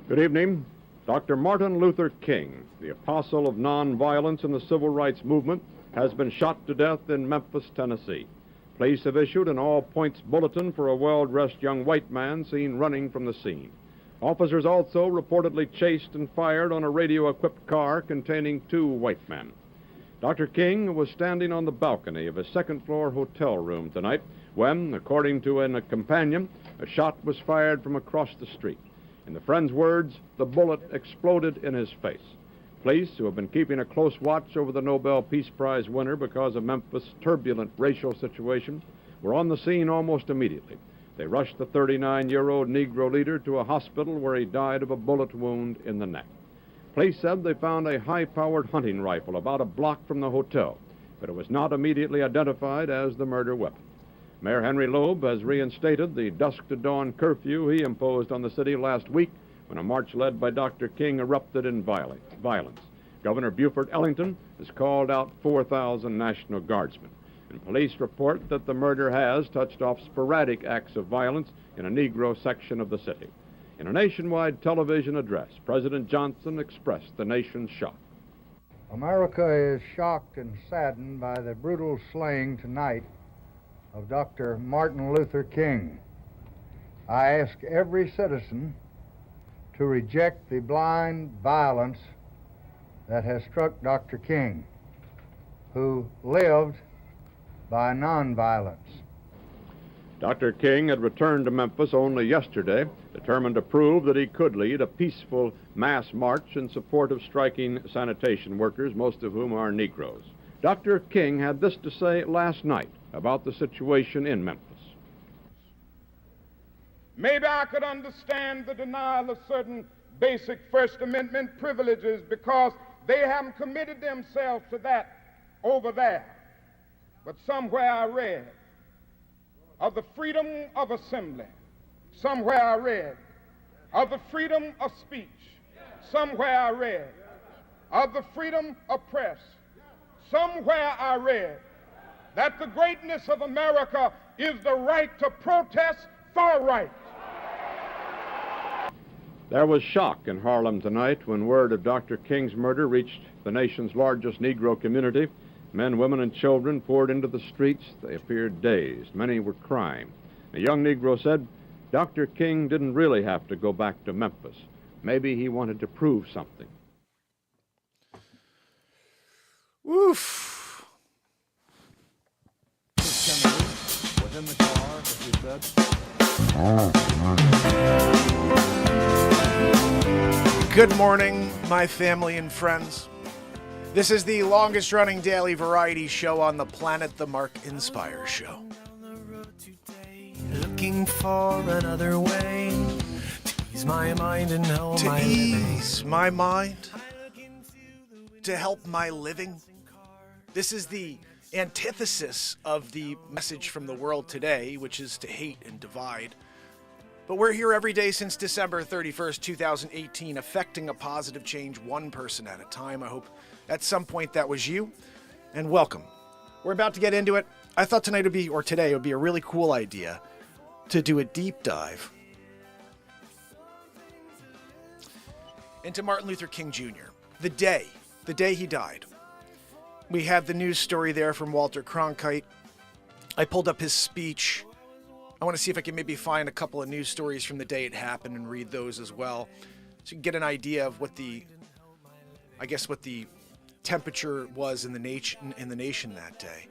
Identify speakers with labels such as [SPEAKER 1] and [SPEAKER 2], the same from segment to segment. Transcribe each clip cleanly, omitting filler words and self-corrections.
[SPEAKER 1] Good evening. Dr. Martin Luther King, the apostle of nonviolence in the civil rights movement, has been shot to death in Memphis, Tennessee. Police have issued an all-points bulletin for a well-dressed young white man seen running from the scene. Officers also reportedly chased and fired on a radio-equipped car containing 2 white men. Dr. King was standing on the balcony of a second-floor hotel room tonight when, according to a companion, a shot was fired from across the street. In the friend's words, the bullet exploded in his face. Police, who have been keeping a close watch over the Nobel Peace Prize winner because of Memphis' turbulent racial situation, were on the scene almost immediately. They rushed the 39-year-old Negro leader to a hospital where he died of a bullet wound in the neck. Police said they found a high-powered hunting rifle about a block from the hotel, but it was not immediately identified as the murder weapon. Mayor Henry Loeb has reinstated the dusk-to-dawn curfew he imposed on the city last week when a march led by Dr. King erupted in violence. Governor Buford Ellington has called out 4,000 National Guardsmen. And police report that the murder has touched off sporadic acts of violence in a Negro section of the city. In a nationwide television address, President Johnson expressed the nation's shock.
[SPEAKER 2] America is shocked and saddened by the brutal slaying tonight of Dr. Martin Luther King. I ask every citizen to reject the blind violence that has struck Dr. King, who lived by nonviolence.
[SPEAKER 1] Dr. King had returned to Memphis only yesterday, determined to prove that he could lead a peaceful mass march in support of striking sanitation workers, most of whom are Negroes. Dr. King had this to say last night about the situation in Memphis.
[SPEAKER 3] Maybe I could understand the denial of certain basic First Amendment privileges because they haven't committed themselves to that over there. But somewhere I read of the freedom of assembly. Somewhere I read of the freedom of speech. Somewhere I read of the freedom of press. Somewhere I read that the greatness of America is the right to protest for right.
[SPEAKER 1] There was shock in Harlem tonight when word of Dr. King's murder reached the nation's largest Negro community. Men, women, and children poured into the streets. They appeared dazed. Many were crying. A young Negro said Dr. King didn't really have to go back to Memphis. Maybe he wanted to prove something.
[SPEAKER 4] Woof. Was in the car, as you said. Good morning, my family and friends. This is the longest-running daily variety show on the planet, the Mark Inspire Show.
[SPEAKER 5] Looking for another way to ease my mind and help
[SPEAKER 4] to ease my mind, to help my living. This is the antithesis of the message from the world today, which is to hate and divide. But we're here every day since December 31st, 2018, affecting a positive change one person at a time. I hope at some point that was you, and welcome. We're about to get into it. I thought today would be a really cool idea to do a deep dive into Martin Luther King Jr. The day he died. We had the news story there from Walter Cronkite. I pulled up his speech. I want to see if I can maybe find a couple of news stories from the day it happened and read those as well, so you can get an idea of what the temperature was in the nation that day.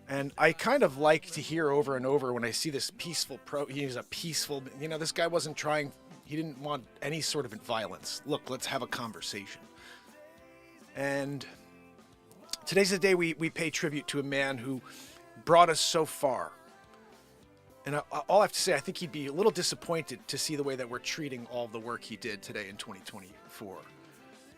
[SPEAKER 4] And I kind of like to hear over and over when I see this peaceful he's a peaceful, this guy wasn't trying, he didn't want any sort of violence. Look, let's have a conversation. And today's the day we pay tribute to a man who brought us so far. And all I have to say, I think he'd be a little disappointed to see the way that we're treating all the work he did today in 2024.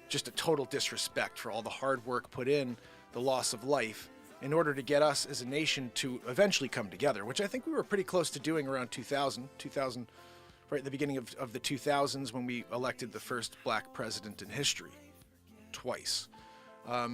[SPEAKER 4] Just a total disrespect for all the hard work put in, the loss of life, in order to get us as a nation to eventually come together, which I think we were pretty close to doing around 2000, right at the beginning of the 2000s when we elected the first black president in history, twice.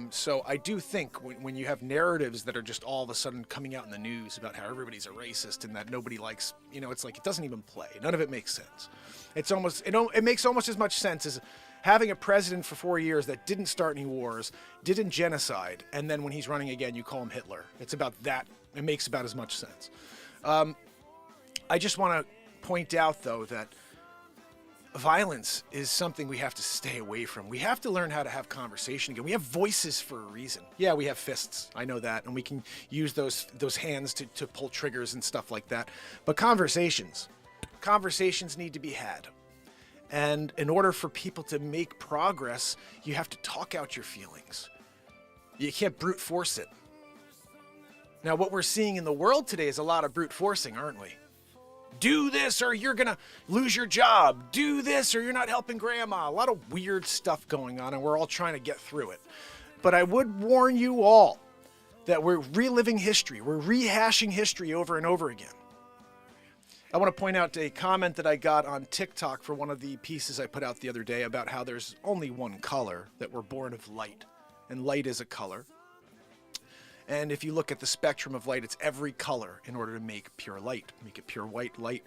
[SPEAKER 4] So I do think when you have narratives that are just all of a sudden coming out in the news about how everybody's a racist and that nobody likes, it's like it doesn't even play. None of it makes sense. It makes almost as much sense as having a president for 4 years that didn't start any wars, didn't genocide, and then when he's running again, you call him Hitler. It's about that. It makes about as much sense. I just want to point out, though, that violence is something we have to stay away from. We have to learn how to have conversation again. We have voices for a reason. Yeah, we have fists. I know that. And we can use those hands to pull triggers and stuff like that. But conversations need to be had. And in order for people to make progress, you have to talk out your feelings. You can't brute force it. Now, what we're seeing in the world today is a lot of brute forcing, aren't we? Do this or you're going to lose your job. Do this or you're not helping grandma. A lot of weird stuff going on, and we're all trying to get through it. But I would warn you all that we're reliving history. We're rehashing history over and over again. I want to point out a comment that I got on TikTok for one of the pieces I put out the other day about how there's only one color, that we're born of light, and light is a color. And if you look at the spectrum of light, it's every color in order to make pure light, make it pure white light.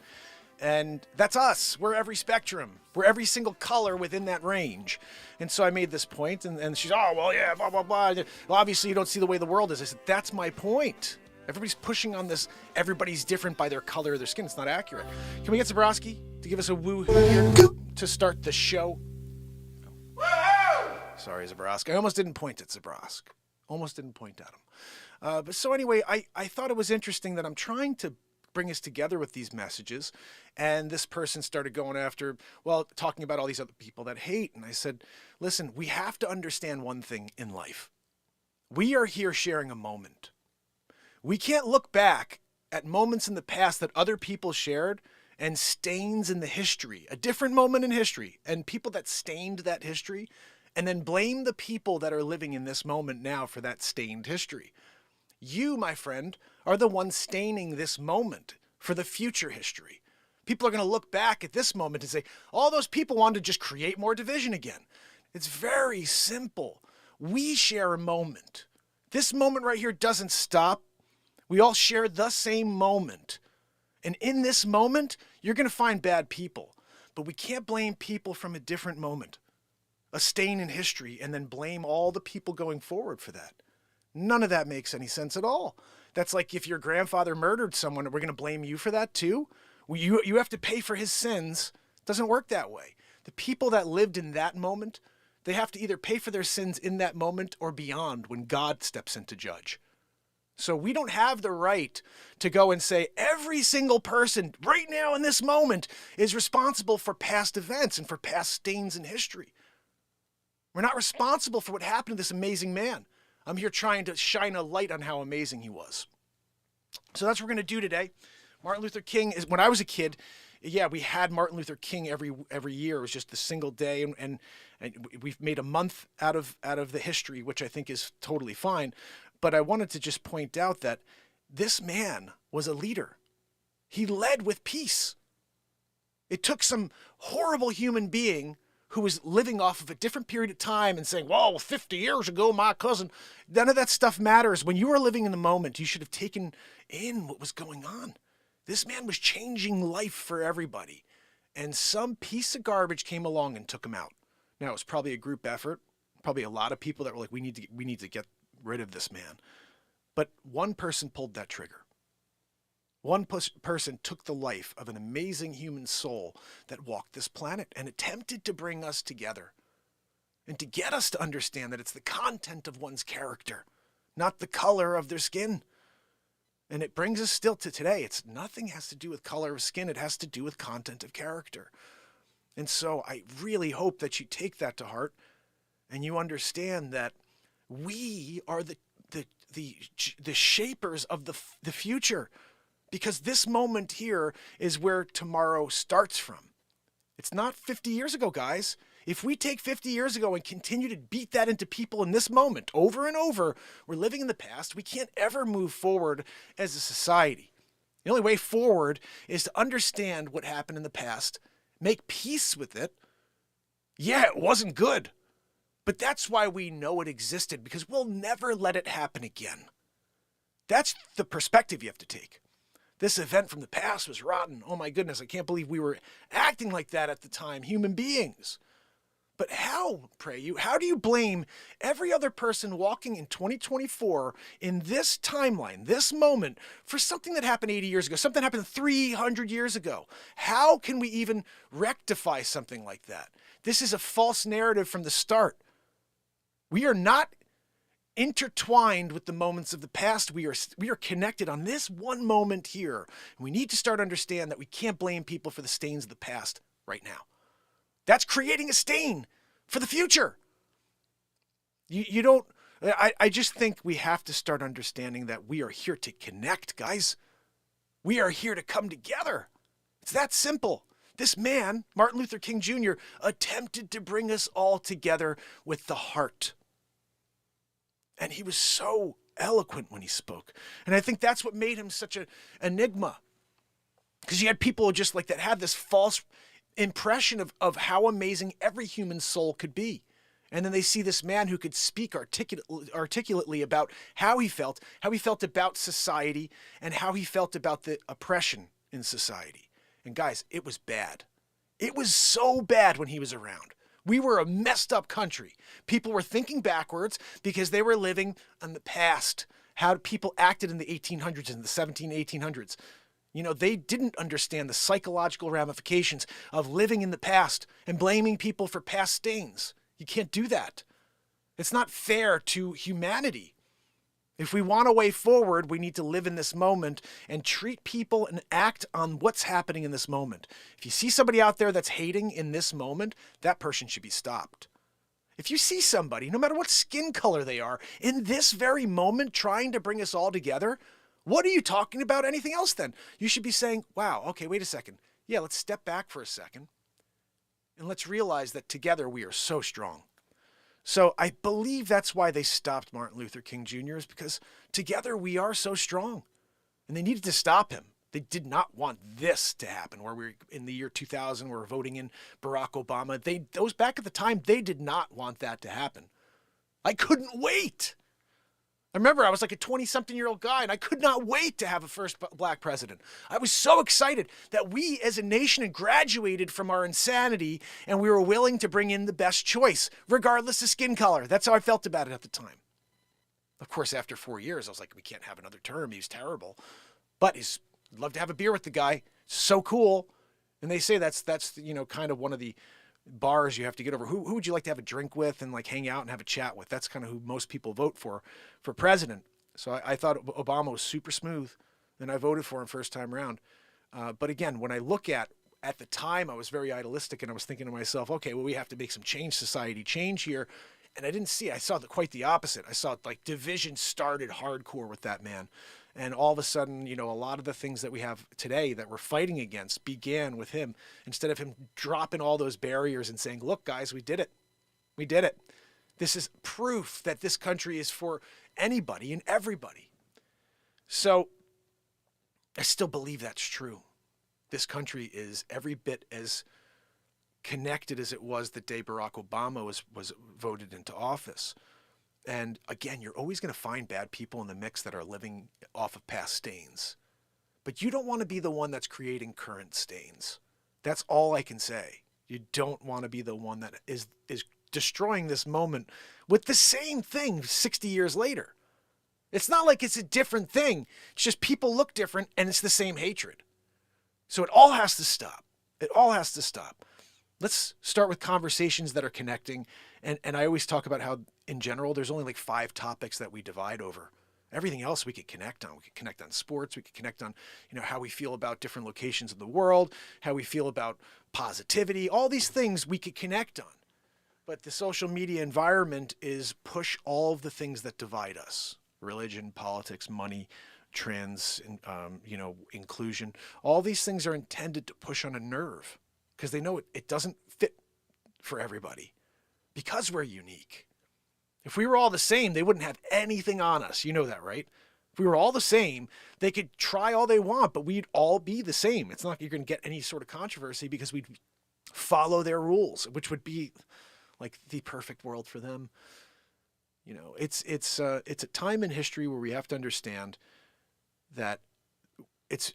[SPEAKER 4] And that's us. We're every spectrum. We're every single color within that range. And so I made this point, and she's, oh, well, yeah, blah, blah, blah. Well, obviously, you don't see the way the world is. I said, that's my point. Everybody's pushing on this. Everybody's different by their color of their skin. It's not accurate. Can we get Zabrowski to give us a woo here to start the show? Sorry, Zabrowski. I almost didn't point at Zabrowski. Almost didn't point at him. But so anyway, I thought it was interesting that I'm trying to bring us together with these messages. And this person started going after, talking about all these other people that hate. And I said, listen, we have to understand one thing in life. We are here sharing a moment. We can't look back at moments in the past that other people shared and stains in the history, a different moment in history, and people that stained that history, and then blame the people that are living in this moment now for that stained history. You, my friend, are the one staining this moment for the future history. People are going to look back at this moment and say, all those people wanted to just create more division again. It's very simple. We share a moment. This moment right here doesn't stop. We all share the same moment. And in this moment, you're going to find bad people. But we can't blame people from a different moment, a stain in history, and then blame all the people going forward for that. None of that makes any sense at all. That's like if your grandfather murdered someone, we're going to blame you for that too? You have to pay for his sins. It doesn't work that way. The people that lived in that moment, they have to either pay for their sins in that moment or beyond when God steps in to judge. So we don't have the right to go and say every single person right now in this moment is responsible for past events and for past stains in history. We're not responsible for what happened to this amazing man. I'm here trying to shine a light on how amazing he was. So that's what we're going to do today. Martin Luther King is, when I was a kid, yeah, we had Martin Luther King every year. It was just a single day, and we've made a month out of the history, which I think is totally fine. But I wanted to just point out that this man was a leader. He led with peace. It took some horrible human being who was living off of a different period of time and saying, well, 50 years ago, my cousin, none of that stuff matters. When you are living in the moment, you should have taken in what was going on. This man was changing life for everybody. And some piece of garbage came along and took him out. Now, it was probably a group effort, probably a lot of people that were like, we need to get rid of this man. But one person pulled that trigger. One person took the life of an amazing human soul that walked this planet and attempted to bring us together and to get us to understand that it's the content of one's character, not the color of their skin. And it brings us still to today. It's nothing has to do with color of skin. It has to do with content of character. And so I really hope that you take that to heart and you understand that we are the shapers of the future. Because this moment here is where tomorrow starts from. It's not 50 years ago, guys. If we take 50 years ago and continue to beat that into people in this moment over and over, we're living in the past. We can't ever move forward as a society. The only way forward is to understand what happened in the past, make peace with it. Yeah, it wasn't good. But that's why we know it existed, because we'll never let it happen again. That's the perspective you have to take. This event from the past was rotten. Oh my goodness, I can't believe we were acting like that at the time, human beings. But how, pray you, how do you blame every other person walking in 2024 in this timeline, this moment, for something that happened 80 years ago, something happened 300 years ago? How can we even rectify something like that? This is a false narrative from the start. We are not intertwined with the moments of the past. We are connected on this one moment here. And we need to start understand that we can't blame people for the stains of the past right now. That's creating a stain for the future. You don't, I just think we have to start understanding that we are here to connect, guys. We are here to come together. It's that simple. This man, Martin Luther King Jr., attempted to bring us all together with the heart. And he was so eloquent when he spoke. And I think that's what made him such an enigma. Because you had people just like that had this false impression of how amazing every human soul could be. And then they see this man who could speak articulately about how he felt about society, and how he felt about the oppression in society. And guys, it was bad. It was so bad when he was around. We were a messed up country. People were thinking backwards because they were living in the past, how people acted in the 1800s and the 1800s. You know, they didn't understand the psychological ramifications of living in the past and blaming people for past stains. You can't do that. It's not fair to humanity. If we want a way forward, we need to live in this moment and treat people and act on what's happening in this moment. If you see somebody out there that's hating in this moment, that person should be stopped. If you see somebody, no matter what skin color they are, in this very moment trying to bring us all together, what are you talking about anything else then? You should be saying, wow, okay, wait a second. Yeah, let's step back for a second. And let's realize that together we are so strong. So I believe that's why they stopped Martin Luther King Jr. is because together we are so strong. And they needed to stop him. They did not want this to happen, where we're in the year 2000, we're voting in Barack Obama. Those back at the time, they did not want that to happen. I couldn't wait. I remember I was like a 20-something-year-old guy, and I could not wait to have a first black president. I was so excited that we as a nation had graduated from our insanity, and we were willing to bring in the best choice, regardless of skin color. That's how I felt about it at the time. Of course, after 4 years, I was like, we can't have another term. He's terrible. But I'd love to have a beer with the guy. So cool. And they say that's kind of one of the bars you have to get over. Who would you like to have a drink with and like hang out and have a chat with? That's kind of who most people vote for president. So I thought Obama was super smooth, and I voted for him first time around. But again, when I look at the time, I was very idealistic, and I was thinking to myself, okay, well, we have to make some society change here. And I didn't see, I saw quite the opposite. I saw like division started hardcore with that man. And all of a sudden, a lot of the things that we have today that we're fighting against began with him, instead of him dropping all those barriers and saying, look, guys, we did it. We did it. This is proof that this country is for anybody and everybody. So I still believe that's true. This country is every bit as connected as it was the day Barack Obama was voted into office. And again, you're always going to find bad people in the mix that are living off of past stains. But you don't want to be the one that's creating current stains. That's all I can say. You don't want to be the one that is destroying this moment with the same thing 60 years later. It's not like it's a different thing. It's just people look different, and it's the same hatred. So it all has to stop. It all has to stop. Let's start with conversations that are connecting. And I always talk about how, in general, there's only like 5 topics that we divide over. Everything else we could connect on. We could connect on sports. We could connect on, how we feel about different locations in the world, how we feel about positivity. All these things we could connect on. But the social media environment is push all of the things that divide us. Religion, politics, money, trans, inclusion. All these things are intended to push on a nerve, because they know it doesn't fit for everybody, because we're unique. If we were all the same, they wouldn't have anything on us. You know that, right? If we were all the same, they could try all they want, but we'd all be the same. It's not like you're going to get any sort of controversy because we'd follow their rules, which would be like the perfect world for them. You know, it's a time in history where we have to understand that it's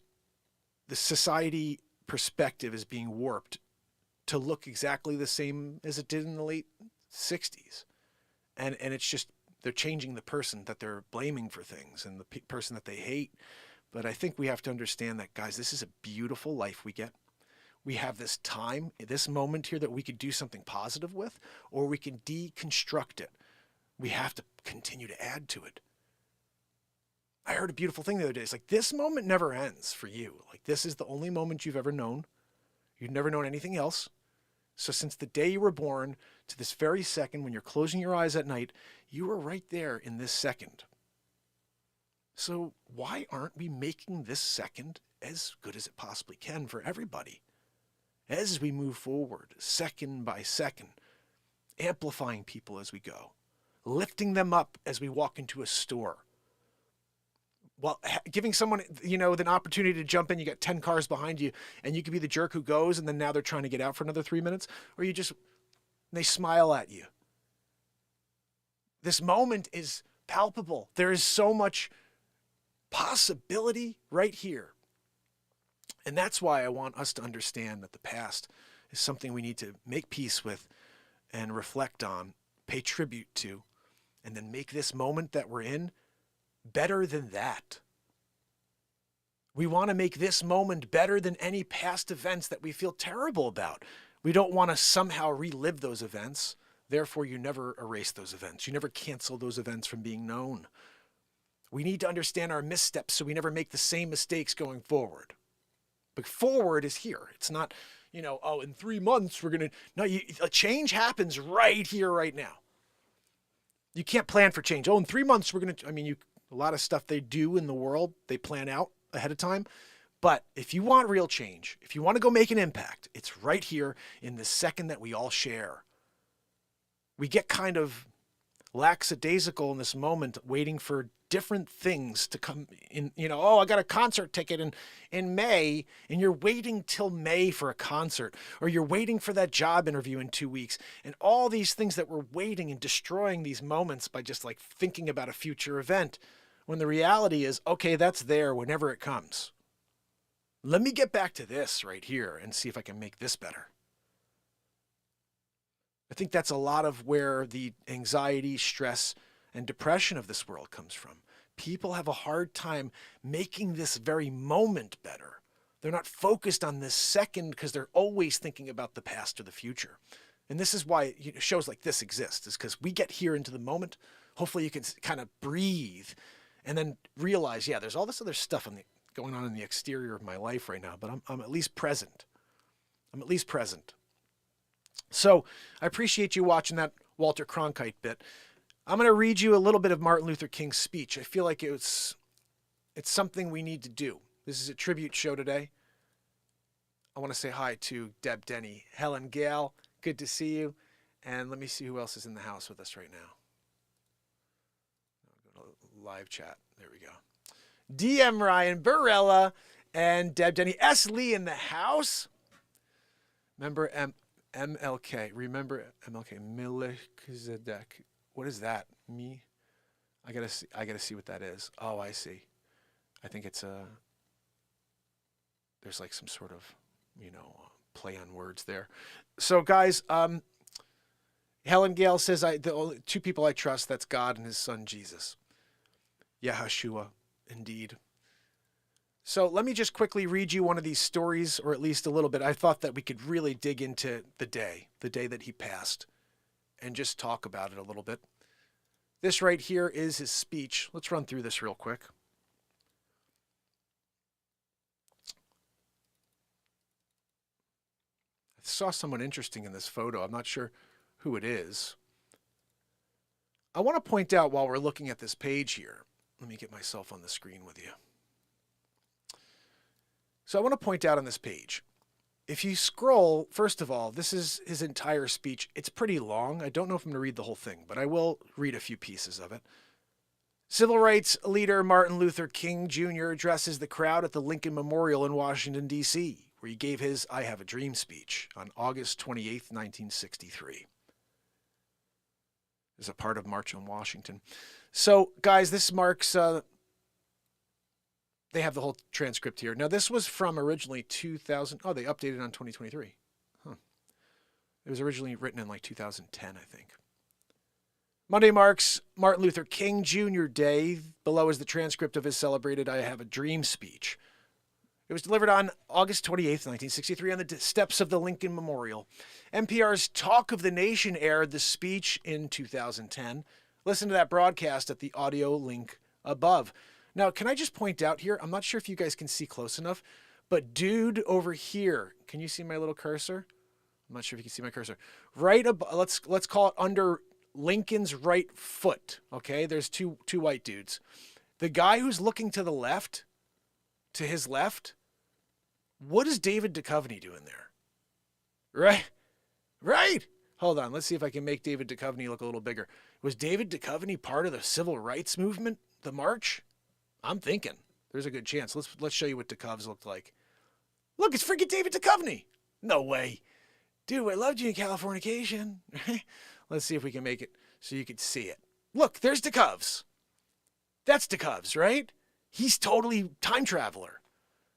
[SPEAKER 4] the society perspective is being warped to look exactly the same as it did in the late 60s. And it's just, they're changing the person that they're blaming for things and the person that they hate. But I think we have to understand that, guys, this is a beautiful life we get. We have this time, this moment here that we could do something positive with, or we can deconstruct it. We have to continue to add to it. I heard a beautiful thing the other day. It's like, this moment never ends for you. Like, this is the only moment you've ever known. You've never known anything else. So since the day you were born to this very second, when you're closing your eyes at night, you were right there in this second. So why aren't we making this second as good as it possibly can for everybody? As we move forward, second by second, amplifying people as we go, lifting them up as we walk into a store. Well, giving someone, you know, an opportunity to jump in, you got 10 cars behind you, and you could be the jerk who goes, and then now they're trying to get out for another 3 minutes, or they smile at you. This moment is palpable. There is so much possibility right here. And that's why I want us to understand that the past is something we need to make peace with and reflect on, pay tribute to, and then make this moment that we're in better than that. We want to make this moment better than any past events that we feel terrible about. We don't want to somehow relive those events. Therefore, you never erase those events. You never cancel those events from being known. We need to understand our missteps so we never make the same mistakes going forward. But forward is here. It's not, you know, oh, in 3 months we're going to... No, a change happens right here, right now. You can't plan for change. Oh, in 3 months we're going to... a lot of stuff they do in the world, they plan out ahead of time. But if you want real change, if you want to go make an impact, it's right here in the second that we all share. We get kind of lackadaisical in this moment, waiting for different things to come in. You know, oh, I got a concert ticket in May, and you're waiting till May for a concert, or you're waiting for that job interview in 2 weeks, and all these things that we're waiting and destroying these moments by just like thinking about a future event, when the reality is, okay, that's there whenever it comes. Let me get back to this right here and see if I can make this better. I think that's a lot of where the anxiety, stress, and depression of this world comes from. People have a hard time making this very moment better. They're not focused on this second because they're always thinking about the past or the future. And this is why shows like this exist, is because we get here into the moment. Hopefully you can kind of breathe and then realize, yeah, there's all this other stuff going on in the exterior of my life right now, but I'm at least present. I'm at least present. So I appreciate you watching that Walter Cronkite bit. I'm going to read you a little bit of Martin Luther King's speech. I feel like it's something we need to do. This is a tribute show today. I want to say hi to Deb Denny, Helen Gale, good to see you. And let me see who else is in the house with us right now. I'll go to live chat. There we go. DM Ryan, Barella, and Deb Denny. S. Lee in the house. Remember MLK. Remember MLK. Melchizedek. What is that? Me? I gotta see what that is. Oh, I see. I think it's there's like some sort of, play on words there. So guys, Helen Gale says, the only two people I trust, that's God and his son, Jesus. Yahshua, indeed. So let me just quickly read you one of these stories, or at least a little bit. I thought that we could really dig into the day that he passed, and just talk about it a little bit. This right here is his speech. Let's run through this real quick. I saw someone interesting in this photo. I'm not sure who it is. I want to point out while we're looking at this page here, let me get myself on the screen with you. So I want to point out on this page, if you scroll, first of all, this is his entire speech. It's pretty long. I don't know if I'm going to read the whole thing, but I will read a few pieces of it. Civil rights leader Martin Luther King Jr. addresses the crowd at the Lincoln Memorial in Washington, D.C., where he gave his I Have a Dream speech on August 28, 1963. as a part of March on Washington. So, guys, this marks, they have the whole transcript here. Now, this was from originally 2000. Oh, they updated on 2023. Huh. It was originally written in like 2010, I think. Monday marks Martin Luther King Jr. Day. Below is the transcript of his celebrated I Have a Dream speech. It was delivered on August 28th, 1963, on the steps of the Lincoln Memorial. NPR's Talk of the Nation aired the speech in 2010. Listen to that broadcast at the audio link above. Now, can I just point out here, I'm not sure if you guys can see close enough, but dude over here, can you see my little cursor? I'm not sure if you can see my cursor. Right above, let's call it under Lincoln's right foot, okay? There's two white dudes. The guy who's looking to the left, to his left, what is David Duchovny doing there? Right. Hold on. Let's see if I can make David Duchovny look a little bigger. Was David Duchovny part of the civil rights movement, the march? I'm thinking. There's a good chance. Let's show you what Duchovs looked like. Look, it's freaking David Duchovny. No way. Dude, I loved you in Californication. Let's see if we can make it so you can see it. Look, there's Duchovs. That's Duchovs, right? He's totally time traveler.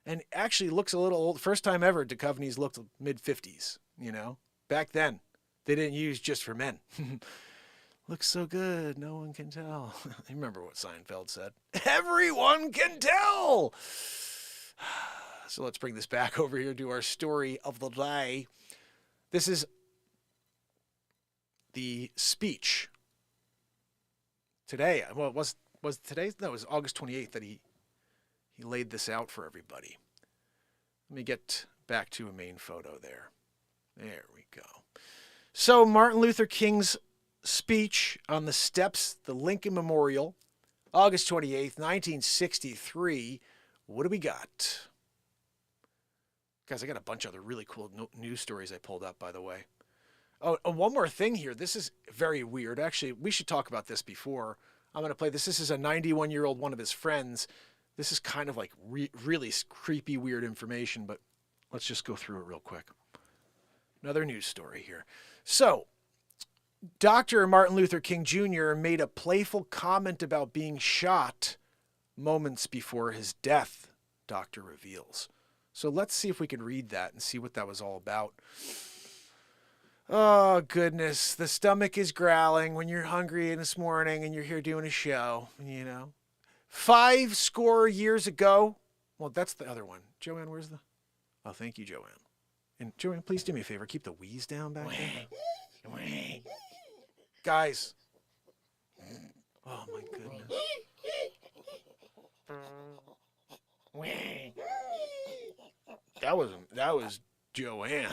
[SPEAKER 4] And actually looks a little old. First time ever Duchovny's looked mid-50s, you know? Back then, they didn't use just for men. Looks so good, no one can tell. I remember what Seinfeld said. Everyone can tell! So let's bring this back over here to our story of the day. This is the speech. Today, well, it was today? No, it was August 28th that he laid this out for everybody. Let me get back to a main photo there. There we go. So Martin Luther King's speech on the steps, the Lincoln Memorial, August 28th, 1963. What do we got? Guys, I got a bunch of other really cool news stories I pulled up, by the way. Oh, and one more thing here. This is very weird. Actually, we should talk about this before. I'm going to play this. This is a 91-year-old one of his friends. This is kind of like really creepy, weird information, but let's just go through it real quick. Another news story here. So, Dr. Martin Luther King Jr. made a playful comment about being shot moments before his death, doctor reveals. So let's see if we can read that and see what that was all about. Oh, goodness. The stomach is growling when you're hungry this morning and you're here doing a show, you know. 50 years ago. Well, that's the other one. Joanne, where's the... Oh, thank you, Joanne. And Joanne, please do me a favor. Keep the wheeze down back there. Guys. Oh, my goodness. That was Joanne.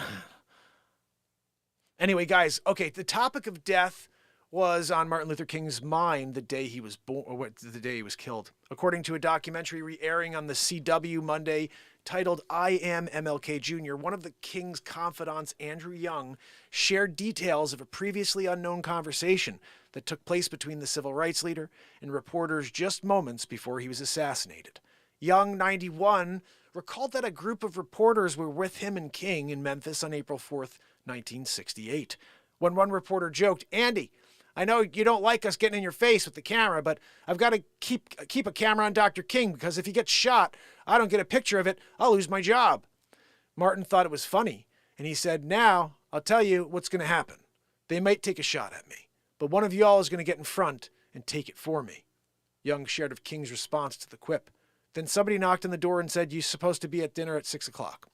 [SPEAKER 4] Anyway, guys, okay, the topic of death was on Martin Luther King's mind the day he was born, or the day he was killed. According to a documentary re-airing on the CW Monday titled I Am MLK Jr., one of the King's confidants, Andrew Young, shared details of a previously unknown conversation that took place between the civil rights leader and reporters just moments before he was assassinated. Young, 91, recalled that a group of reporters were with him and King in Memphis on April 4th, 1968. When one reporter joked, "Andy, I know you don't like us getting in your face with the camera, but I've got to keep a camera on Dr. King because if he gets shot, I don't get a picture of it, I'll lose my job." Martin thought it was funny, and he said, "Now, I'll tell you what's going to happen. They might take a shot at me, but one of y'all is going to get in front and take it for me." Young shared of King's response to the quip. Then somebody knocked on the door and said, "You're supposed to be at dinner at 6 o'clock.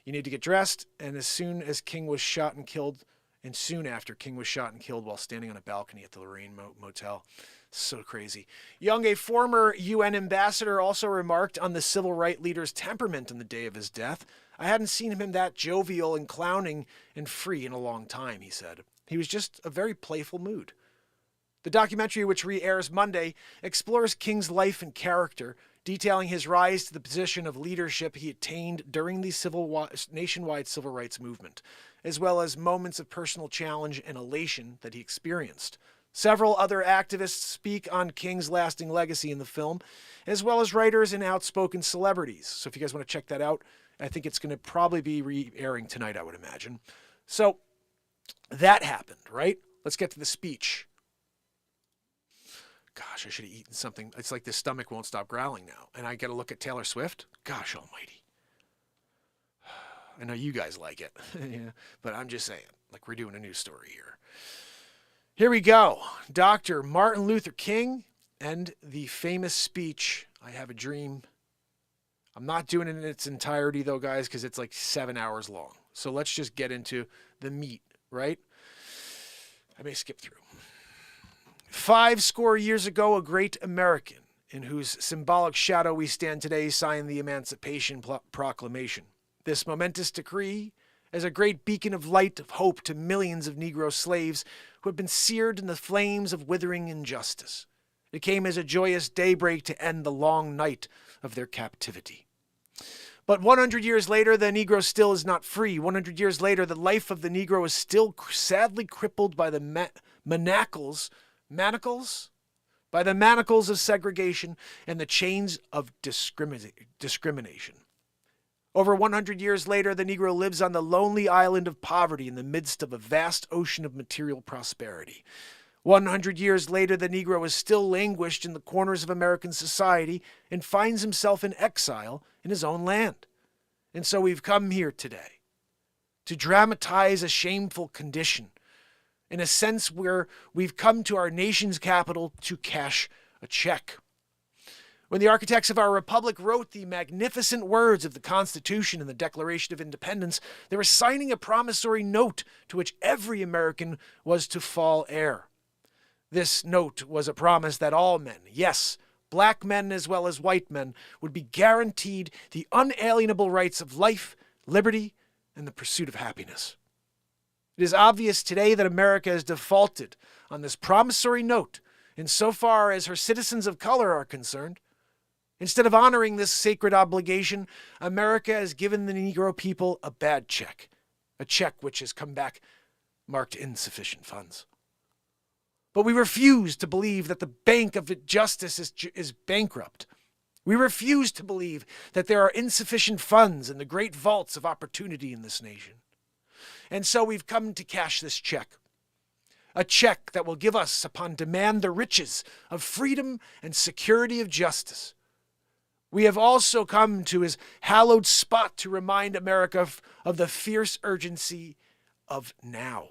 [SPEAKER 4] You need to get dressed." And soon after King was shot and killed while standing on a balcony at the Lorraine Motel. So crazy. Young, a former UN ambassador, also remarked on the civil rights leader's temperament on the day of his death. "I hadn't seen him that jovial and clowning and free in a long time," he said. "He was just a very playful mood." The documentary, which re-airs Monday, explores King's life and character, detailing his rise to the position of leadership he attained during the nationwide civil rights movement, as well as moments of personal challenge and elation that he experienced. Several other activists speak on King's lasting legacy in the film, as well as writers and outspoken celebrities. So if you guys want to check that out, I think it's going to probably be re-airing tonight, I would imagine. So that happened, right? Let's get to the speech. gosh, I should have eaten something. It's like the stomach won't stop growling now. And I got to look at Taylor Swift. Gosh almighty. I know you guys like it, yeah, but I'm just saying, like, we're doing a news story here. Here we go. Dr. Martin Luther King and the famous speech, I Have a Dream. I'm not doing it in its entirety, though, guys, because it's like 7 hours long. So let's just get into the meat, right? I may skip through. 50 years ago, a great American, in whose symbolic shadow we stand today, signed the Emancipation Proclamation. This momentous decree, as a great beacon of light of hope to millions of Negro slaves who had been seared in the flames of withering injustice. It came as a joyous daybreak to end the long night of their captivity. But 100 years later, the Negro still is not free. 100 years later, the life of the Negro is still sadly crippled by the manacles of segregation and the chains of discrimination. Over 100 years later, the Negro lives on the lonely island of poverty in the midst of a vast ocean of material prosperity. 100 years later, the Negro is still languished in the corners of American society and finds himself in exile in his own land. And so we've come here today to dramatize a shameful condition, in a sense where we've come to our nation's capital to cash a check. When the architects of our republic wrote the magnificent words of the Constitution and the Declaration of Independence, they were signing a promissory note to which every American was to fall heir. This note was a promise that all men, yes, black men as well as white men, would be guaranteed the unalienable rights of life, liberty, and the pursuit of happiness. It is obvious today that America has defaulted on this promissory note insofar as her citizens of color are concerned. Instead of honoring this sacred obligation, America has given the Negro people a bad check, a check which has come back marked insufficient funds. But we refuse to believe that the bank of justice is bankrupt. We refuse to believe that there are insufficient funds in the great vaults of opportunity in this nation. And so we've come to cash this check. A check that will give us, upon demand, the riches of freedom and security of justice. We have also come to his hallowed spot to remind America of the fierce urgency of now.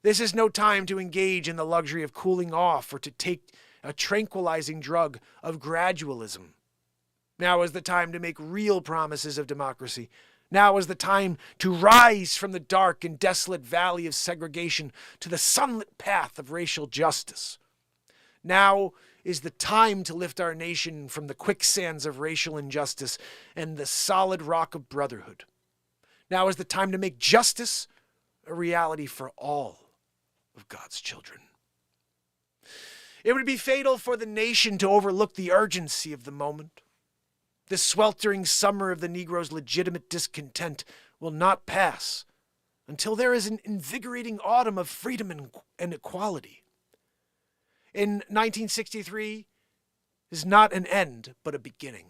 [SPEAKER 4] This is no time to engage in the luxury of cooling off or to take a tranquilizing drug of gradualism. Now is the time to make real promises of democracy. Now is the time to rise from the dark and desolate valley of segregation to the sunlit path of racial justice. Now is the time to lift our nation from the quicksands of racial injustice and the solid rock of brotherhood. Now is the time to make justice a reality for all of God's children. It would be fatal for the nation to overlook the urgency of the moment. The sweltering summer of the Negro's legitimate discontent will not pass until there is an invigorating autumn of freedom and equality. In 1963 is not an end, but a beginning.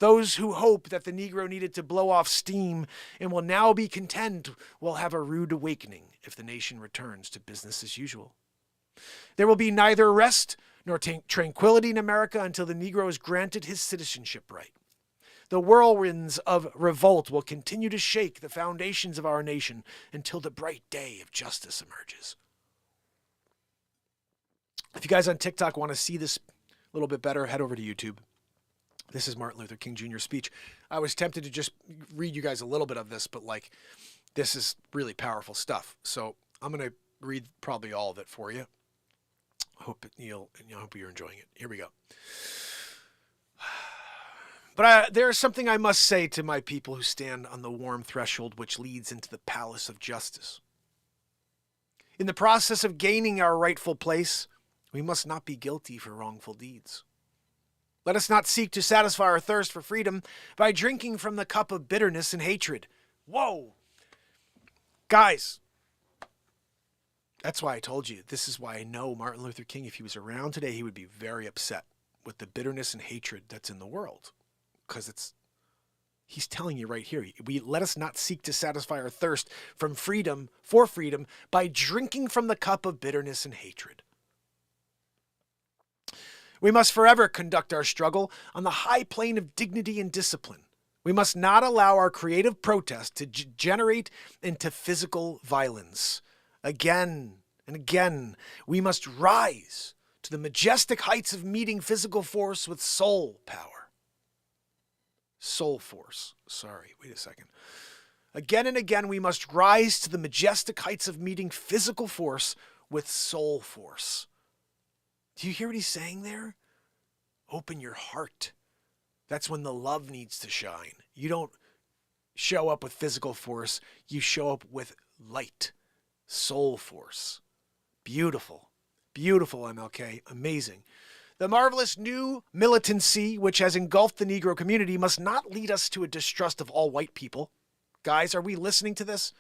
[SPEAKER 4] Those who hope that the Negro needed to blow off steam and will now be content will have a rude awakening if the nation returns to business as usual. There will be neither rest nor tranquility in America until the Negro is granted his citizenship right. The whirlwinds of revolt will continue to shake the foundations of our nation until the bright day of justice emerges. If you guys on TikTok want to see this a little bit better, head over to YouTube. This is Martin Luther King Jr. speech. I was tempted to just read you guys a little bit of this, but this is really powerful stuff. So I'm going to read probably all of it for you. I hope you're enjoying it. Here we go. But there is something I must say to my people who stand on the warm threshold which leads into the palace of justice. In the process of gaining our rightful place, we must not be guilty for wrongful deeds. Let us not seek to satisfy our thirst for freedom by drinking from the cup of bitterness and hatred. Whoa! Guys, that's why I told you. This is why I know Martin Luther King, if he was around today, he would be very upset with the bitterness and hatred that's in the world. Because he's telling you right here, let us not seek to satisfy our thirst for freedom by drinking from the cup of bitterness and hatred. We must forever conduct our struggle on the high plane of dignity and discipline. We must not allow our creative protest to degenerate into physical violence. Again and again, we must rise to the majestic heights of meeting physical force with soul power. Soul force. Sorry, wait a second. Again and again, we must rise to the majestic heights of meeting physical force with soul force. Do you hear what he's saying there? Open your heart. That's when the love needs to shine. You don't show up with physical force. You show up with light, soul force. Beautiful. Beautiful, MLK. Amazing. The marvelous new militancy which has engulfed the Negro community must not lead us to a distrust of all white people. Guys, are we listening to this?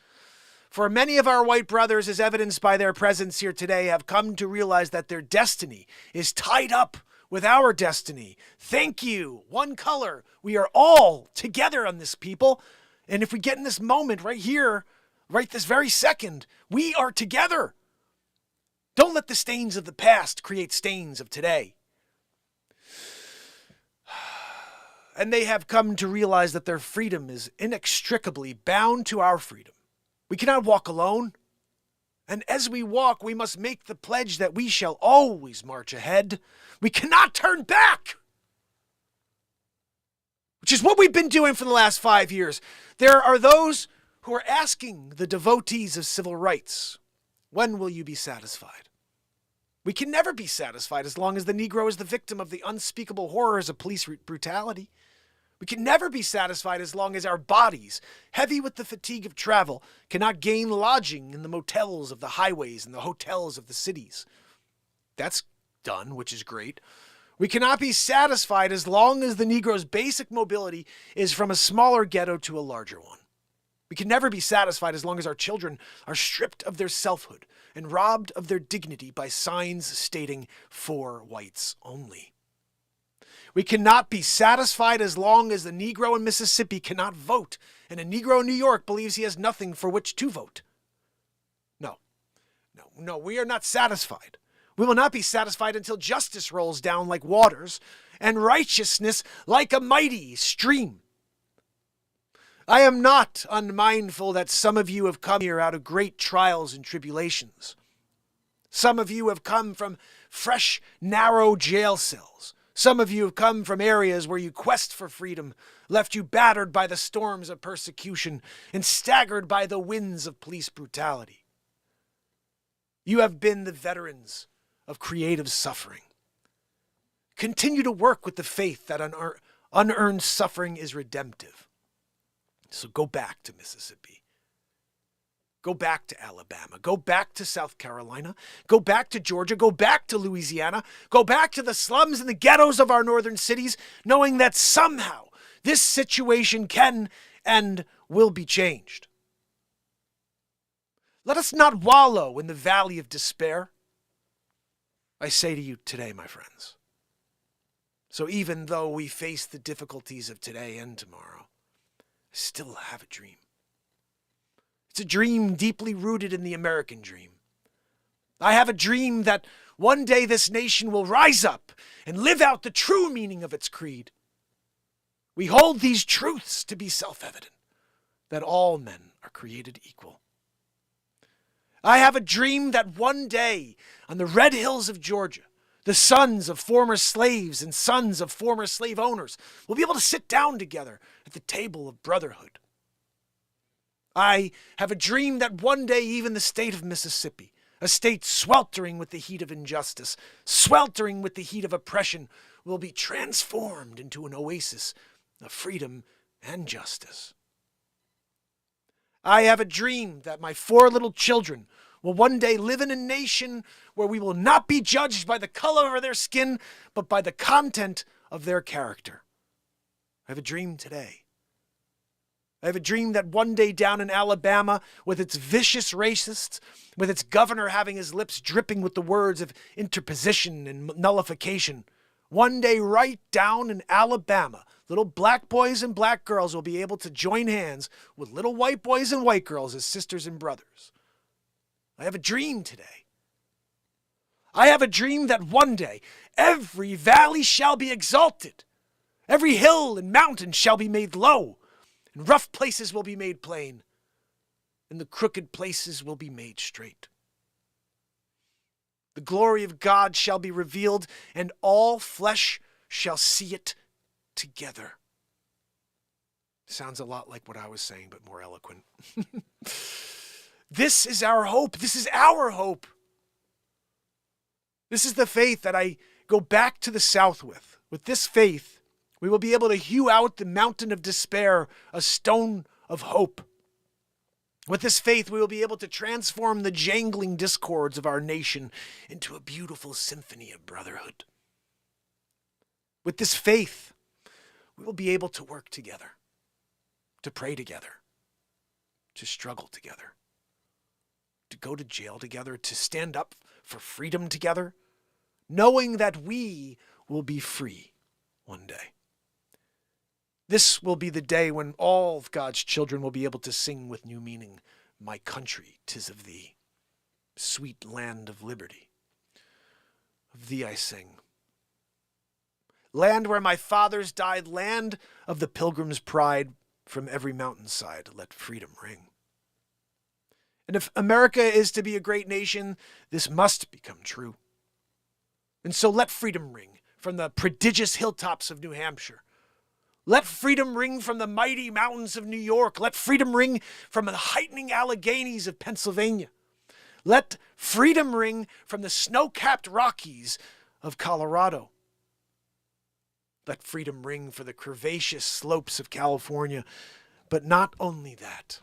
[SPEAKER 4] For many of our white brothers, as evidenced by their presence here today, have come to realize that their destiny is tied up with our destiny. Thank you. One color. We are all together on this, people. And if we get in this moment right here, right this very second, we are together. Don't let the stains of the past create stains of today. And they have come to realize that their freedom is inextricably bound to our freedom. We cannot walk alone. And as we walk, we must make the pledge that we shall always march ahead. We cannot turn back. Which is what we've been doing for the last 5 years. There are those who are asking the devotees of civil rights, when will you be satisfied? We can never be satisfied as long as the Negro is the victim of the unspeakable horrors of police brutality. We can never be satisfied as long as our bodies, heavy with the fatigue of travel, cannot gain lodging in the motels of the highways and the hotels of the cities. That's done, which is great. We cannot be satisfied as long as the Negro's basic mobility is from a smaller ghetto to a larger one. We can never be satisfied as long as our children are stripped of their selfhood and robbed of their dignity by signs stating "for whites only." We cannot be satisfied as long as the Negro in Mississippi cannot vote and a Negro in New York believes he has nothing for which to vote. No, we are not satisfied. We will not be satisfied until justice rolls down like waters and righteousness like a mighty stream. I am not unmindful that some of you have come here out of great trials and tribulations. Some of you have come from fresh, narrow jail cells. Some of you have come from areas where your quest for freedom left you battered by the storms of persecution and staggered by the winds of police brutality. You have been the veterans of creative suffering. Continue to work with the faith that unearned suffering is redemptive. So go back to Mississippi. Go back to Alabama. Go back to South Carolina. Go back to Georgia. Go back to Louisiana. Go back to the slums and the ghettos of our northern cities, knowing that somehow this situation can and will be changed. Let us not wallow in the valley of despair. I say to you today, my friends. So even though we face the difficulties of today and tomorrow, I still have a dream. It's a dream deeply rooted in the American dream. I have a dream that one day this nation will rise up and live out the true meaning of its creed. We hold these truths to be self-evident, that all men are created equal. I have a dream that one day on the red hills of Georgia, the sons of former slaves and sons of former slave owners will be able to sit down together at the table of brotherhood. I have a dream that one day even the state of Mississippi, a state sweltering with the heat of injustice, sweltering with the heat of oppression, will be transformed into an oasis of freedom and justice. I have a dream that my 4 little children will one day live in a nation where we will not be judged by the color of their skin, but by the content of their character. I have a dream today. I have a dream that one day down in Alabama, with its vicious racists, with its governor having his lips dripping with the words of interposition and nullification, one day right down in Alabama, little black boys and black girls will be able to join hands with little white boys and white girls as sisters and brothers. I have a dream today. I have a dream that one day every valley shall be exalted, every hill and mountain shall be made low, and rough places will be made plain, and the crooked places will be made straight. The glory of God shall be revealed, and all flesh shall see it together. Sounds a lot like what I was saying, but more eloquent. This is our hope. This is our hope. This is the faith that I go back to the South with. With this faith, we will be able to hew out the mountain of despair, a stone of hope. With this faith, we will be able to transform the jangling discords of our nation into a beautiful symphony of brotherhood. With this faith, we will be able to work together, to pray together, to struggle together, to go to jail together, to stand up for freedom together, knowing that we will be free one day. This will be the day when all of God's children will be able to sing with new meaning, "My country, 'tis of thee, sweet land of liberty. Of thee I sing. Land where my fathers died, land of the pilgrim's pride, from every mountainside let freedom ring." And if America is to be a great nation, this must become true. And so let freedom ring from the prodigious hilltops of New Hampshire. Let freedom ring from the mighty mountains of New York. Let freedom ring from the heightening Alleghenies of Pennsylvania. Let freedom ring from the snow-capped Rockies of Colorado. Let freedom ring for the curvaceous slopes of California. But not only that.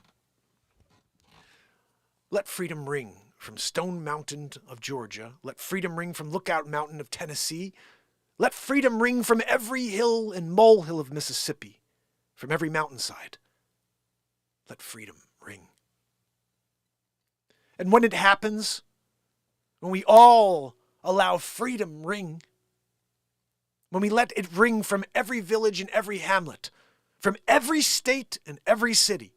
[SPEAKER 4] Let freedom ring from Stone Mountain of Georgia. Let freedom ring from Lookout Mountain of Tennessee. Let freedom ring from every hill and molehill of Mississippi, from every mountainside. Let freedom ring. And when it happens, when we all allow freedom ring, when we let it ring from every village and every hamlet, from every state and every city,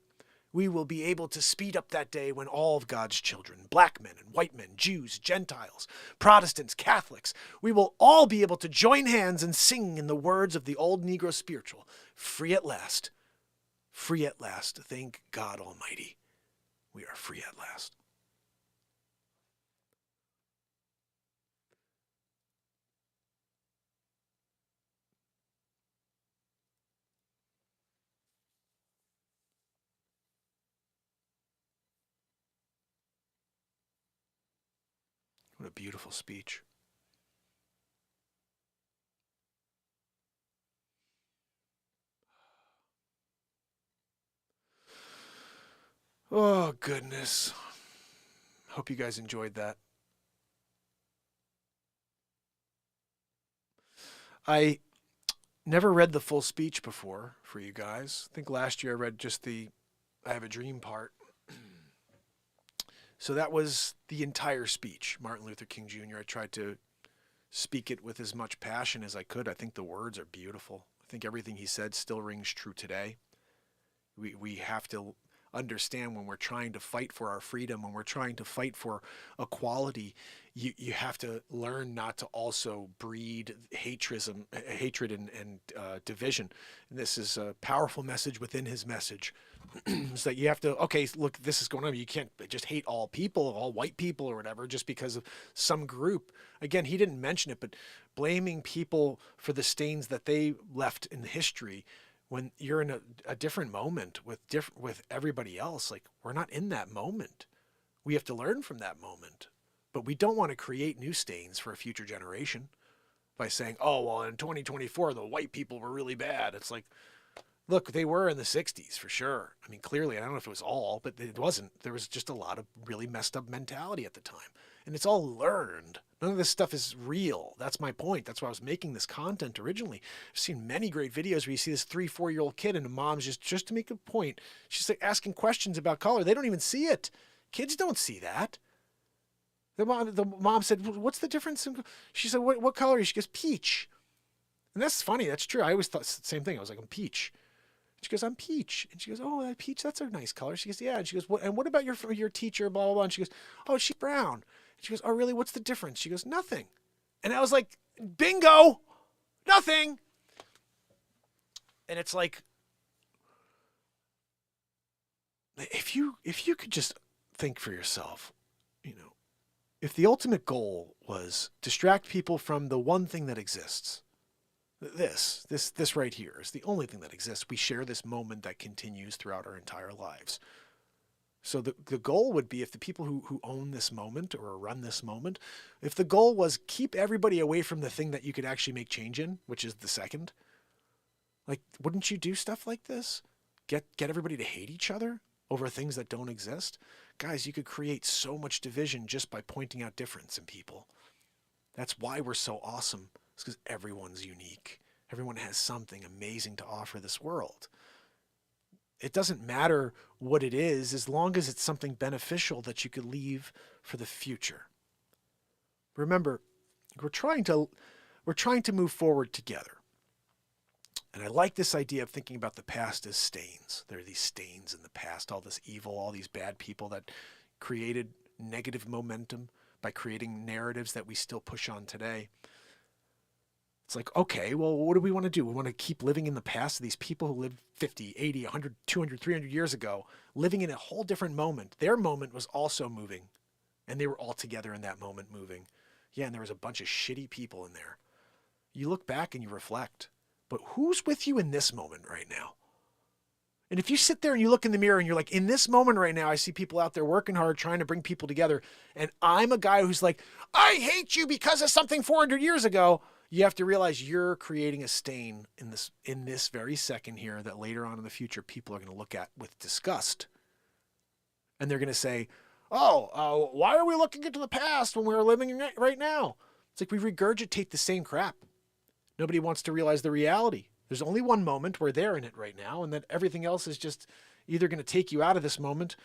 [SPEAKER 4] we will be able to speed up that day when all of God's children, black men and white men, Jews, Gentiles, Protestants, Catholics, we will all be able to join hands and sing in the words of the old Negro spiritual, free at last, thank God Almighty, we are free at last. What a beautiful speech. Oh, goodness. Hope you guys enjoyed that. I never read the full speech before for you guys. I think last year I read just the I Have a Dream part. So that was the entire speech, Martin Luther King Jr. I tried to speak it with as much passion as I could. I think the words are beautiful. I think everything he said still rings true today. We have to understand when we're trying to fight for our freedom, when we're trying to fight for equality, you have to learn not to also breed hatred and division. And this is a powerful message within his message. So you have to, okay, look, this is going on. You can't just hate all people, all white people or whatever, just because of some group. Again, he didn't mention it, but blaming people for the stains that they left in history when you're in a different moment with everybody else, like we're not in that moment. We have to learn from that moment, but we don't want to create new stains for a future generation by saying, oh, well, in 2024, the white people were really bad. It's like, look, they were in the 60s for sure. I mean, clearly, I don't know if it was all, but it wasn't. There was just a lot of really messed up mentality at the time. And it's all learned. None of this stuff is real. That's my point. That's why I was making this content originally. I've seen many great videos where you see this 3-4-year-old kid and the mom's just to make a point. She's like asking questions about color. They don't even see it. Kids don't see that. The mom said, what's the difference? She said, what color are you? She goes, peach. And that's funny. That's true. I always thought the same thing. I was like, I'm peach. She goes, I'm peach. And she goes, oh, that peach, that's a nice color. She goes, yeah. And she goes, what about your teacher, blah, blah, blah. And she goes, oh, she's brown. She goes, oh, really? What's the difference? She goes, nothing. And I was like, bingo, nothing. And it's like, if you could just think for yourself, if the ultimate goal was distract people from the one thing that exists, this right here is the only thing that exists. We share this moment that continues throughout our entire lives. So the goal would be, if the people who own this moment or run this moment, if the goal was keep everybody away from the thing that you could actually make change in, which is the second, like, wouldn't you do stuff like this? Get everybody to hate each other over things that don't exist? Guys, you could create so much division just by pointing out difference in people. That's why we're so awesome. It's because everyone's unique. Everyone has something amazing to offer this world. It doesn't matter what it is, as long as it's something beneficial that you could leave for the future. Remember, we're trying to move forward together. And I like this idea of thinking about the past as stains. There are these stains in the past, all this evil, all these bad people that created negative momentum by creating narratives that we still push on today. It's like, okay, well, what do we want to do? We want to keep living in the past. These people who lived 50, 80, 100, 200, 300 years ago, living in a whole different moment. Their moment was also moving, and they were all together in that moment moving. Yeah, and there was a bunch of shitty people in there. You look back and you reflect. But who's with you in this moment right now? And if you sit there and you look in the mirror and you're like, in this moment right now, I see people out there working hard, trying to bring people together. And I'm a guy who's like, I hate you because of something 400 years ago. You have to realize you're creating a stain in this very second here that later on in the future, people are going to look at with disgust. And they're going to say, why are we looking into the past when we're living right now? It's like we regurgitate the same crap. Nobody wants to realize the reality. There's only one moment. We're there in it right now. And then everything else is just either going to take you out of this moment,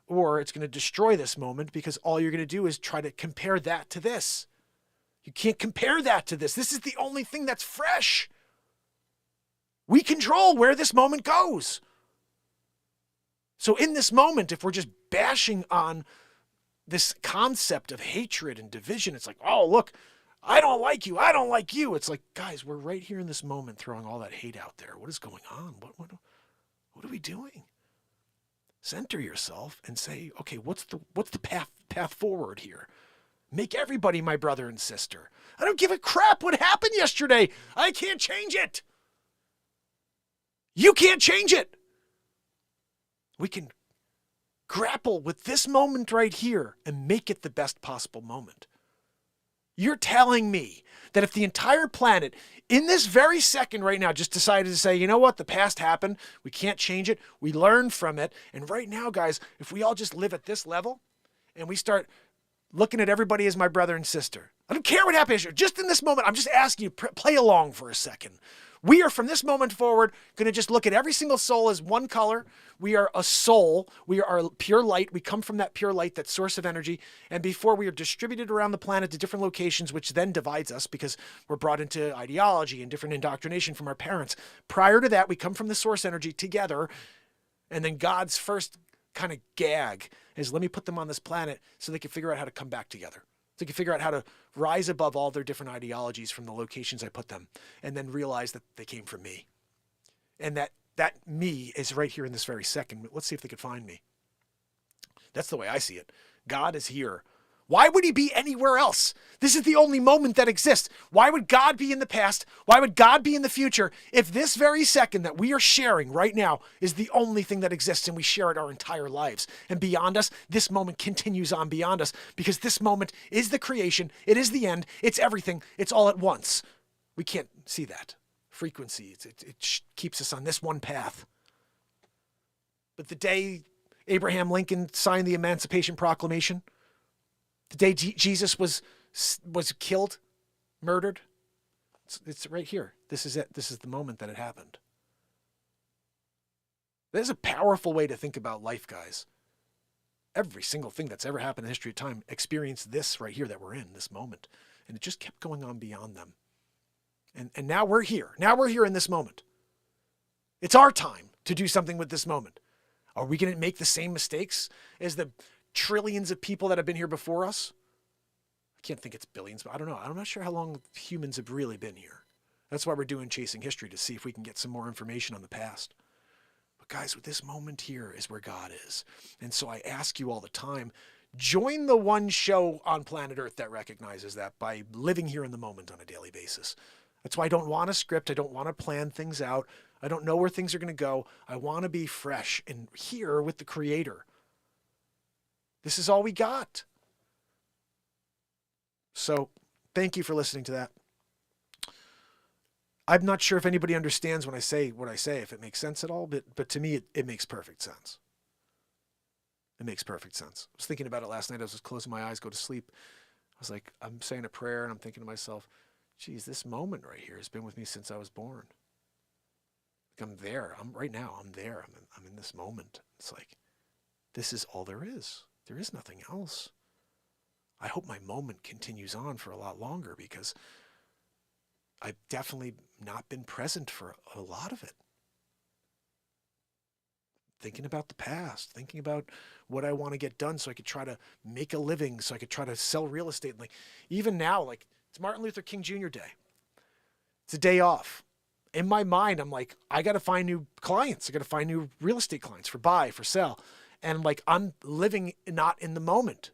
[SPEAKER 4] or it's going to destroy this moment, because all you're going to do is try to compare that to this. You can't compare that to this. This is the only thing that's fresh. We control where this moment goes. So in this moment, if we're just bashing on this concept of hatred and division, it's like, oh, look, I don't like you. I don't like you. It's like, guys, we're right here in this moment throwing all that hate out there. What is going on? What are we doing? Center yourself and say, okay, what's the path forward here? Make everybody my brother and sister. I don't give a crap what happened yesterday. I can't change it. You can't change it. We can grapple with this moment right here and make it the best possible moment. You're telling me that if the entire planet in this very second right now just decided to say, you know what, the past happened, we can't change it, we learn from it, and right now, guys, if we all just live at this level and we start looking at everybody as my brother and sister, I don't care what happens, just in this moment, I'm just asking you, play along for a second. We are, from this moment forward, going to just look at every single soul as one color. We are a soul. We are pure light. We come from that pure light, that source of energy. And before, we are distributed around the planet to different locations, which then divides us because we're brought into ideology and different indoctrination from our parents. Prior to that, we come from the source energy together. And then God's first kind of gag is, let me put them on this planet so they can figure out how to come back together. So they can figure out how to rise above all their different ideologies from the locations I put them, and then realize that they came from me. And that me is right here in this very second. Let's see if they can find me. That's the way I see it. God is here. Why would he be anywhere else? This is the only moment that exists. Why would God be in the past? Why would God be in the future if this very second that we are sharing right now is the only thing that exists and we share it our entire lives? And beyond us, this moment continues on beyond us because this moment is the creation. It is the end. It's everything. It's all at once. We can't see that. Frequency, it keeps us on this one path. But the day Abraham Lincoln signed the Emancipation Proclamation, the day Jesus was killed, murdered, it's right here. This is it. This is the moment that it happened. There's a powerful way to think about life, guys. Every single thing that's ever happened in the history of time experienced this right here that we're in, this moment. And it just kept going on beyond them. And now we're here. Now we're here in this moment. It's our time to do something with this moment. Are we going to make the same mistakes as the trillions of people that have been here before us? can't think it's billions, but I don't know. I'm not sure how long humans have really been here. That's why we're doing Chasing History, to see if we can get some more information on the past. But guys, with this moment here is where God is. And so I ask you all the time, join the one show on planet Earth that recognizes that by living here in the moment on a daily basis. That's why I don't want a script. I don't want to plan things out. I don't know where things are going to go. I want to be fresh and here with the Creator. This is all we got. So thank you for listening to that. I'm not sure if anybody understands when I say what I say, if it makes sense at all, but to me, it makes perfect sense. It makes perfect sense. I was thinking about it last night. I was just closing my eyes, go to sleep. I was like, I'm saying a prayer and I'm thinking to myself, geez, this moment right here has been with me since I was born. Like I'm there. I'm there. I'm in this moment. It's like, this is all there is. There is nothing else. I hope my moment continues on for a lot longer, because I've definitely not been present for a lot of it. Thinking about the past, thinking about what I want to get done so I could try to make a living, so I could try to sell real estate. Like even now, like it's Martin Luther King Jr. Day. It's a day off. In my mind, I'm like, I got to find new clients. I got to find new real estate clients for buy, for sell. And like, I'm living not in the moment,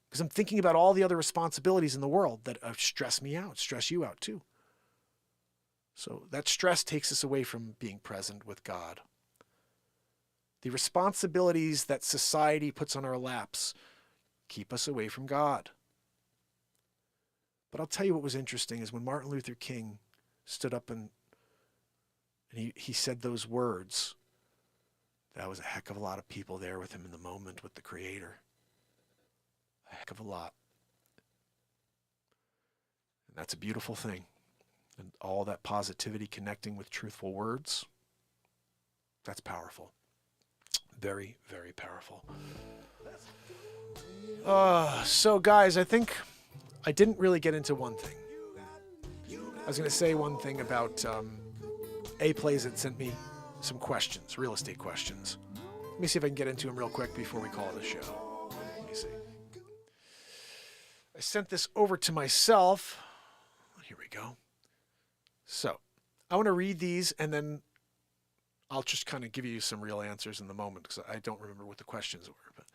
[SPEAKER 4] because I'm thinking about all the other responsibilities in the world that stress me out, stress you out too. So that stress takes us away from being present with God. The responsibilities that society puts on our laps keep us away from God. But I'll tell you what was interesting is when Martin Luther King stood up and he said those words, that was a heck of a lot of people there with him in the moment with the Creator. A heck of a lot. And that's a beautiful thing. And all that positivity connecting with truthful words, that's powerful. Very, very powerful. So guys, I think I didn't really get into one thing. I was going to say one thing about A-Plays that sent me some questions, real estate questions. Let me see if I can get into them real quick before we call it a show. Let me see. I sent this over to myself. Here we go. So I want to read these and then I'll just kind of give you some real answers in the moment because I don't remember what the questions were. But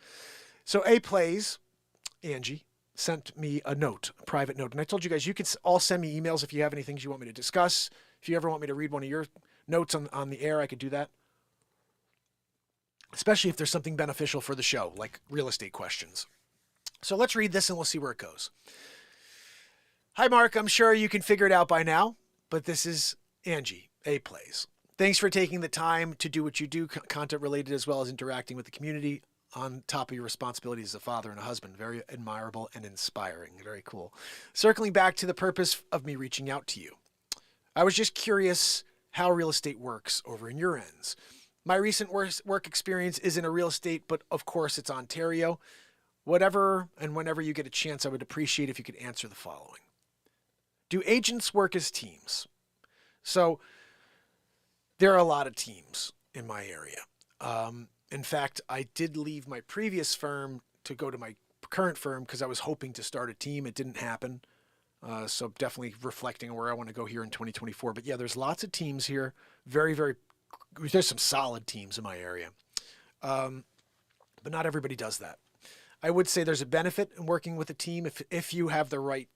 [SPEAKER 4] so A-Plays, Angie, sent me a note, a private note. And I told you guys, you could all send me emails if you have any things you want me to discuss. If you ever want me to read one of your notes on the air, I could do that. Especially if there's something beneficial for the show, like real estate questions. So let's read this and we'll see where it goes. Hi, Mark. I'm sure you can figure it out by now, but this is Angie, A-Plays. Thanks for taking the time to do what you do, content related as well as interacting with the community on top of your responsibilities as a father and a husband. Very admirable and inspiring. Very cool. Circling back to the purpose of me reaching out to you. I was just curious how real estate works over in your ends. My recent work experience is in a real estate, but of course it's Ontario. Whatever and whenever you get a chance, I would appreciate if you could answer the following. Do agents work as teams? So there are a lot of teams in my area. In fact, I did leave my previous firm to go to my current firm because I was hoping to start a team. It didn't happen. So definitely reflecting on where I want to go here in 2024. But yeah, there's lots of teams here. There's some solid teams in my area. But not everybody does that. I would say there's a benefit in working with a team if you have the right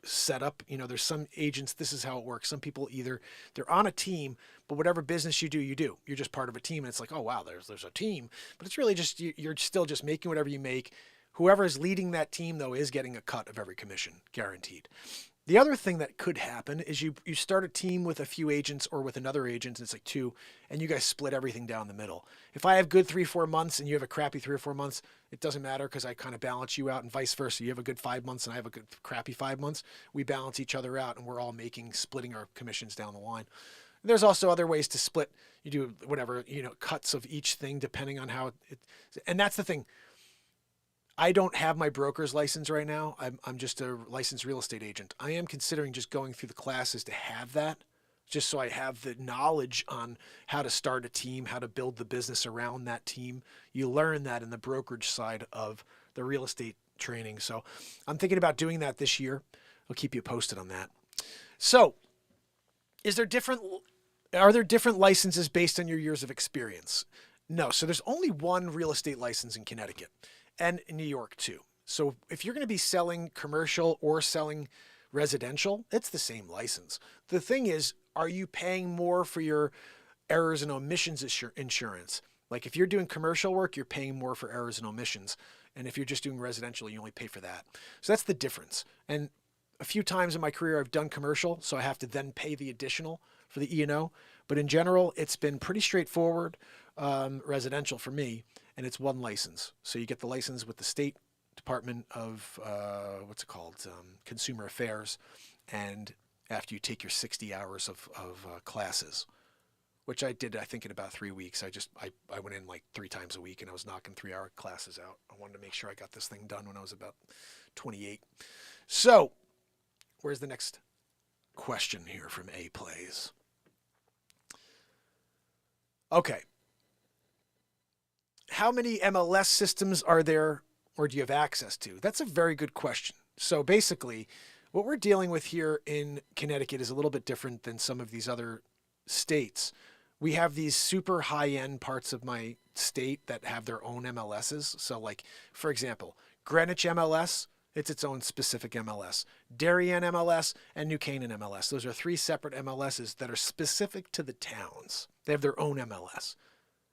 [SPEAKER 4] setup. You know, there's some agents, this is how it works. Some people they're on a team, but whatever business you do. You're just part of a team. And it's like, oh, wow, there's a team. But it's really just, you're still just making whatever you make. Whoever is leading that team, though, is getting a cut of every commission, guaranteed. The other thing that could happen is you start a team with a few agents or with another agent, it's like two, and you guys split everything down the middle. If I have good 3-4 months and you have a crappy 3 or 4 months, it doesn't matter because I kind of balance you out and vice versa. You have a good 5 months and I have a good crappy 5 months. We balance each other out and we're all splitting our commissions down the line. There's also other ways to split. You do whatever, cuts of each thing depending on how and that's the thing. I don't have my broker's license right now. I'm just a licensed real estate agent. I am considering just going through the classes to have that, just so I have the knowledge on how to start a team, how to build the business around that team. You learn that in the brokerage side of the real estate training. So I'm thinking about doing that this year. I'll keep you posted on that. So are there different licenses based on your years of experience? No. So there's only one real estate license in Connecticut and in New York too. So if you're going to be selling commercial or selling residential, it's the same license. The thing is, are you paying more for your errors and omissions insurance? Like if you're doing commercial work, you're paying more for errors and omissions. And if you're just doing residential, you only pay for that. So that's the difference. And a few times in my career, I've done commercial, so I have to then pay the additional for the E&O. But in general, it's been pretty straightforward residential for me, and it's one license. So you get the license with the state Department of, Consumer Affairs, and after you take your 60 hours of classes, which I did, I think, in about 3 weeks. I went in like 3 times a week, and I was knocking 3-hour classes out. I wanted to make sure I got this thing done when I was about 28. So where's the next question here from A Plays? Okay. How many MLS systems are there, or do you have access to? That's a very good question. So basically, what we're dealing with here in Connecticut is a little bit different than some of these other states. We have these super high-end parts of my state that have their own MLSs. So like, for example, Greenwich MLS, it's its own specific MLS. Darien MLS and New Canaan MLS. Those are 3 separate MLSs that are specific to the towns. They have their own MLS.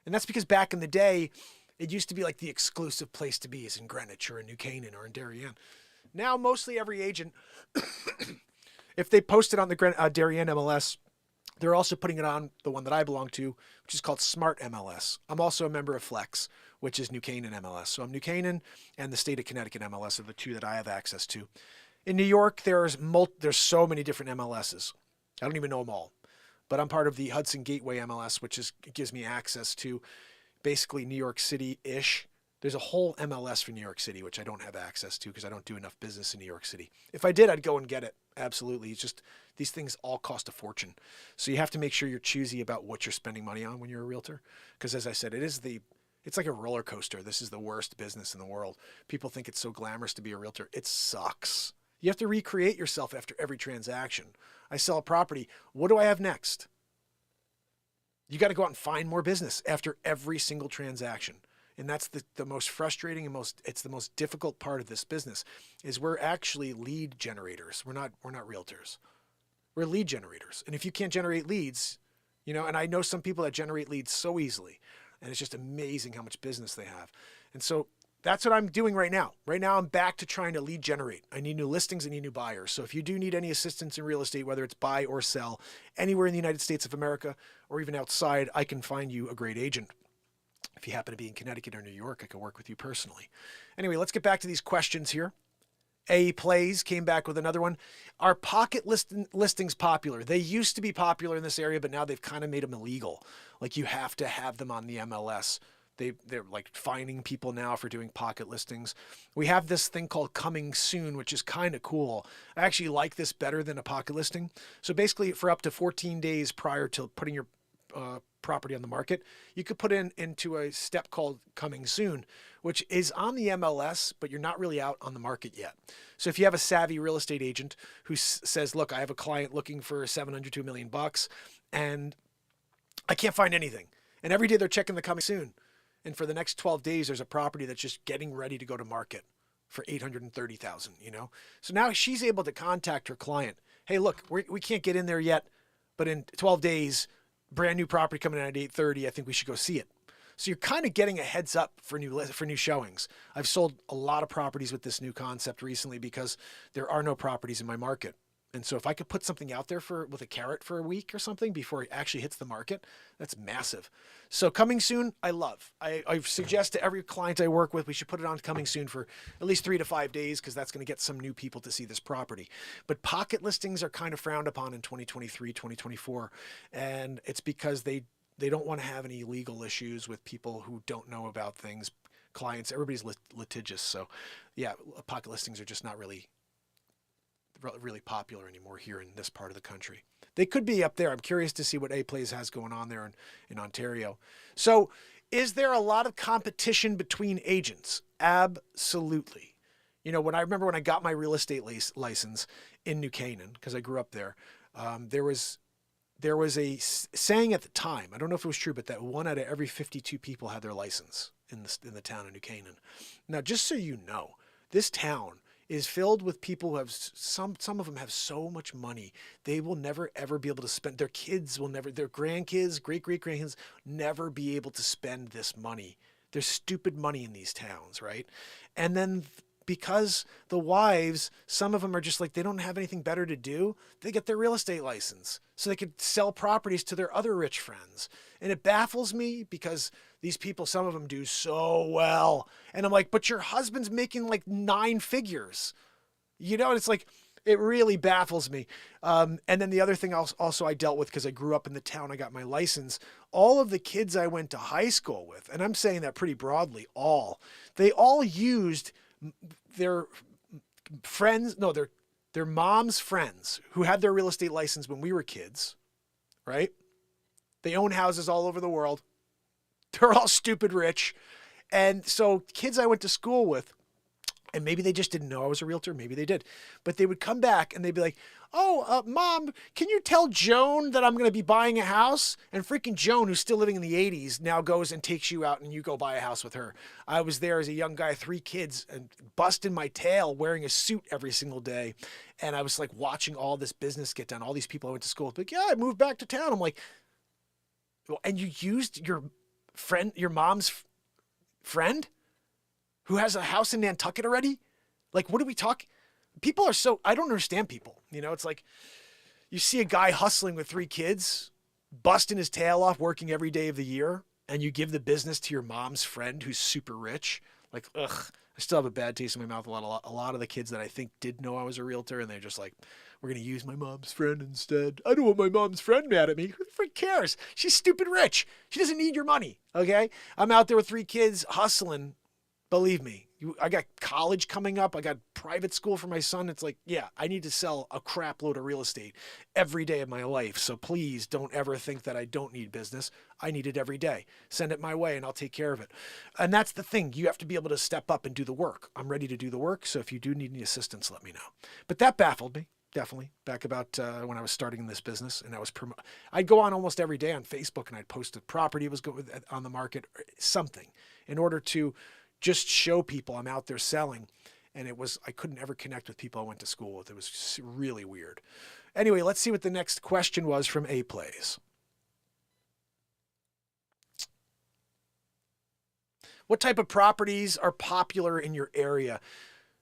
[SPEAKER 4] And that's because back in the day, it used to be like the exclusive place to be is in Greenwich or in New Canaan or in Darien. Now, mostly every agent, if they post it on the Darien MLS, they're also putting it on the one that I belong to, which is called Smart MLS. I'm also a member of Flex, which is New Canaan MLS. So I'm New Canaan and the state of Connecticut MLS are the 2 that I have access to. In New York, there's so many different MLSs. I don't even know them all. But I'm part of the Hudson Gateway MLS, which gives me access to basically New York City-ish. There's a whole MLS for New York City, which I don't have access to because I don't do enough business in New York City. If I did, I'd go and get it. Absolutely. It's just these things all cost a fortune. So you have to make sure you're choosy about what you're spending money on when you're a realtor. Because as I said, it's like a roller coaster. This is the worst business in the world. People think it's so glamorous to be a realtor. It sucks. You have to recreate yourself after every transaction. I sell a property. What do I have next? You got to go out and find more business after every single transaction. And that's the most frustrating and it's the most difficult part of this business is we're actually lead generators. We're not realtors. We're lead generators. And if you can't generate leads, and I know some people that generate leads so easily, and it's just amazing how much business they have. And so that's what I'm doing right now. Right now, I'm back to trying to lead generate. I need new listings. I need new buyers. So if you do need any assistance in real estate, whether it's buy or sell, anywhere in the United States of America or even outside, I can find you a great agent. If you happen to be in Connecticut or New York, I can work with you personally. Anyway, let's get back to these questions here. A Plays came back with another one. Are pocket listings popular? They used to be popular in this area, but now they've kind of made them illegal. Like you have to have them on the MLS. They're like fining people now for doing pocket listings. We have this thing called Coming Soon, which is kind of cool. I actually like this better than a pocket listing. So basically for up to 14 days prior to putting your property on the market, you could put into a step called Coming Soon, which is on the MLS, but you're not really out on the market yet. So if you have a savvy real estate agent who says, look, I have a client looking for $700 to $1 million and I can't find anything. And every day they're checking the Coming Soon. And for the next 12 days, there's a property that's just getting ready to go to market for $830,000, So now she's able to contact her client. Hey, look, we can't get in there yet, but in 12 days, brand new property coming in at $830. I think we should go see it. So you're kind of getting a heads up for new showings. I've sold a lot of properties with this new concept recently because there are no properties in my market. And so if I could put something out there with a carrot for a week or something before it actually hits the market, that's massive. So Coming Soon, I love. I suggest to every client I work with, we should put it on Coming Soon for at least 3 to 5 days because that's going to get some new people to see this property. But pocket listings are kind of frowned upon in 2023, 2024. And it's because they don't want to have any legal issues with people who don't know about things. Clients, everybody's litigious. So yeah, pocket listings are just not really popular anymore here in this part of the country. They could be up there. I'm curious to see what A Plays has going on there in Ontario. So is there a lot of competition between agents? Absolutely. You know, when I got my real estate license in New Canaan, because I grew up there, there was a saying at the time, I don't know if it was true, but that 1 out of every 52 people had their license in the town of New Canaan. Now, just so you know, this town is filled with people who have some of them have so much money they will never ever be able to spend. Their kids will never, their grandkids, great grandkids, never be able to spend this money. There's stupid money in these towns, right? And then because the wives, some of them are just like, they don't have anything better to do, they get their real estate license so they could sell properties to their other rich friends. And it baffles me because these people, some of them do so well. And I'm like, but your husband's making like 9 figures. You know, and it's like, it really baffles me. And then the other thing also I dealt with, because I grew up in the town, I got my license. All of the kids I went to high school with, and I'm saying that pretty broadly, they all used their friends, no, their mom's friends who had their real estate license when we were kids, right? They own houses all over the world. They're all stupid rich. And so kids I went to school with, and maybe they just didn't know I was a realtor. Maybe they did. But they would come back and they'd be like, oh, Mom, can you tell Joan that I'm going to be buying a house? And freaking Joan, who's still living in the 80s, now goes and takes you out and you go buy a house with her. I was there as a young guy, 3 kids, and busting my tail, wearing a suit every single day. And I was like watching all this business get done. All these people I went to school with, like, yeah, I moved back to town. I'm like, well, and you used your friend, your mom's friend? Who has a house in Nantucket already? Like, what are we talking? People are so, I don't understand people. You know, it's like you see a guy hustling with 3 kids, busting his tail off, working every day of the year, and you give the business to your mom's friend who's super rich. Like, ugh, I still have a bad taste in my mouth. A lot of the kids that I think did know I was a realtor, and they're just like, we're going to use my mom's friend instead. I don't want my mom's friend mad at me. Who the frick cares? She's stupid rich. She doesn't need your money, okay? I'm out there with 3 kids hustling. Believe me, I got college coming up. I got private school for my son. It's like, yeah, I need to sell a crap load of real estate every day of my life. So please don't ever think that I don't need business. I need it every day. Send it my way and I'll take care of it. And that's the thing. You have to be able to step up and do the work. I'm ready to do the work. So if you do need any assistance, let me know. But that baffled me. Definitely back about when I was starting in this business, and I'd go on almost every day on Facebook and I'd post a property was on the market or something in order to just show people I'm out there selling. And I couldn't ever connect with people I went to school with. It was just really weird. Anyway, let's see what the next question was from A Plays. What type of properties are popular in your area?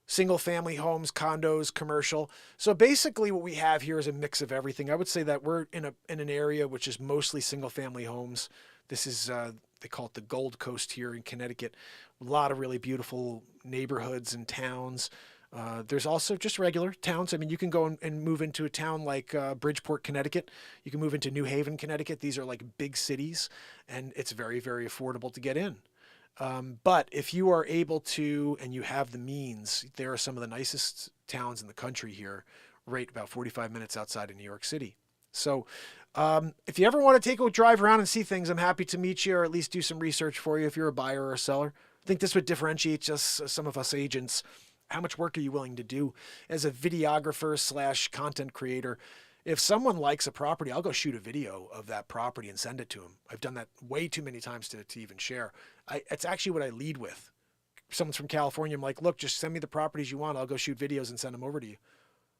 [SPEAKER 4] Single family homes, condos, commercial. So basically what we have here is a mix of everything. I would say that we're in an area which is mostly single family homes. This is, they call it the Gold Coast here in Connecticut. A lot of really beautiful neighborhoods and towns. There's also just regular towns. I mean, you can go and move into a town like Bridgeport, Connecticut. You can move into New Haven, Connecticut. These are like big cities, and it's very, very affordable to get in. But if you are able to, and you have the means, there are some of the nicest towns in the country here, right about 45 minutes outside of New York City. So if you ever want to take a drive around and see things, I'm happy to meet you or at least do some research for you if you're a buyer or a seller. I think this would differentiate just some of us agents. How much work are you willing to do as a videographer / content creator? If someone likes a property, I'll go shoot a video of that property and send it to them. I've done that way too many times to even share. It's actually what I lead with. If someone's from California, I'm like, look, just send me the properties you want. I'll go shoot videos and send them over to you.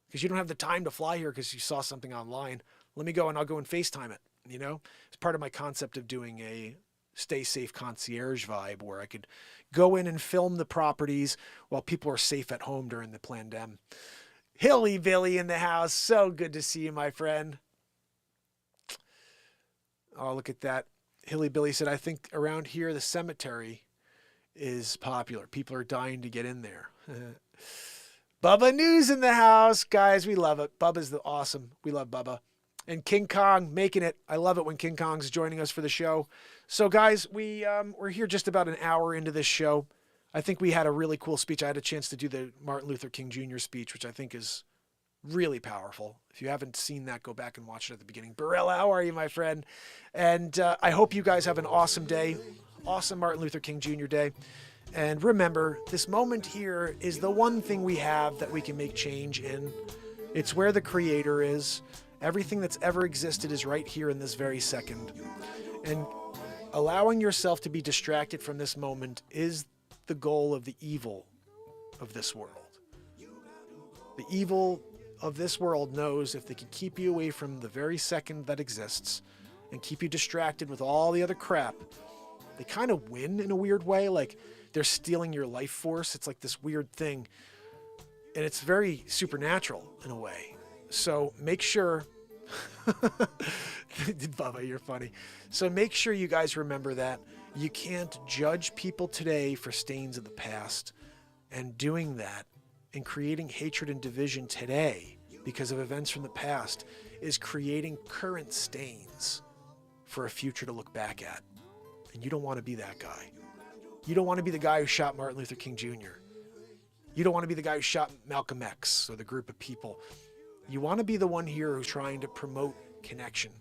[SPEAKER 4] Because you don't have the time to fly here because you saw something online. Let me go and I'll go and FaceTime it. You know, it's part of my concept of doing a stay safe concierge vibe where I could go in and film the properties while people are safe at home during the pandemic. Hilly Billy in the house. So good to see you, my friend. Oh, look at that. Hilly Billy said, I think around here, the cemetery is popular. People are dying to get in there. Bubba News in the house. Guys, we love it. Bubba's awesome. We love Bubba. And King Kong making it. I love it when King Kong's joining us for the show. So guys, we're here just about an hour into this show. I think we had a really cool speech. I had a chance to do the Martin Luther King Jr. speech, which I think is really powerful. If you haven't seen that, go back and watch it at the beginning. Burrell, how are you, my friend? And I hope you guys have an awesome day. Awesome Martin Luther King Jr. Day. And remember, this moment here is the one thing we have that we can make change in. It's where the Creator is. Everything that's ever existed is right here in this very second. And allowing yourself to be distracted from this moment is the goal of the evil of this world. The evil of this world knows if they can keep you away from the very second that exists and keep you distracted with all the other crap, they kind of win in a weird way. Like they're stealing your life force. It's like this weird thing. And it's very supernatural in a way. So make sure... Bubba, you're funny. So make sure you guys remember that you can't judge people today for stains of the past. And doing that and creating hatred and division today because of events from the past is creating current stains for a future to look back at. And you don't want to be that guy. You don't want to be the guy who shot Martin Luther King Jr. You don't want to be the guy who shot Malcolm X or the group of people. You want to be the one here who's trying to promote connection.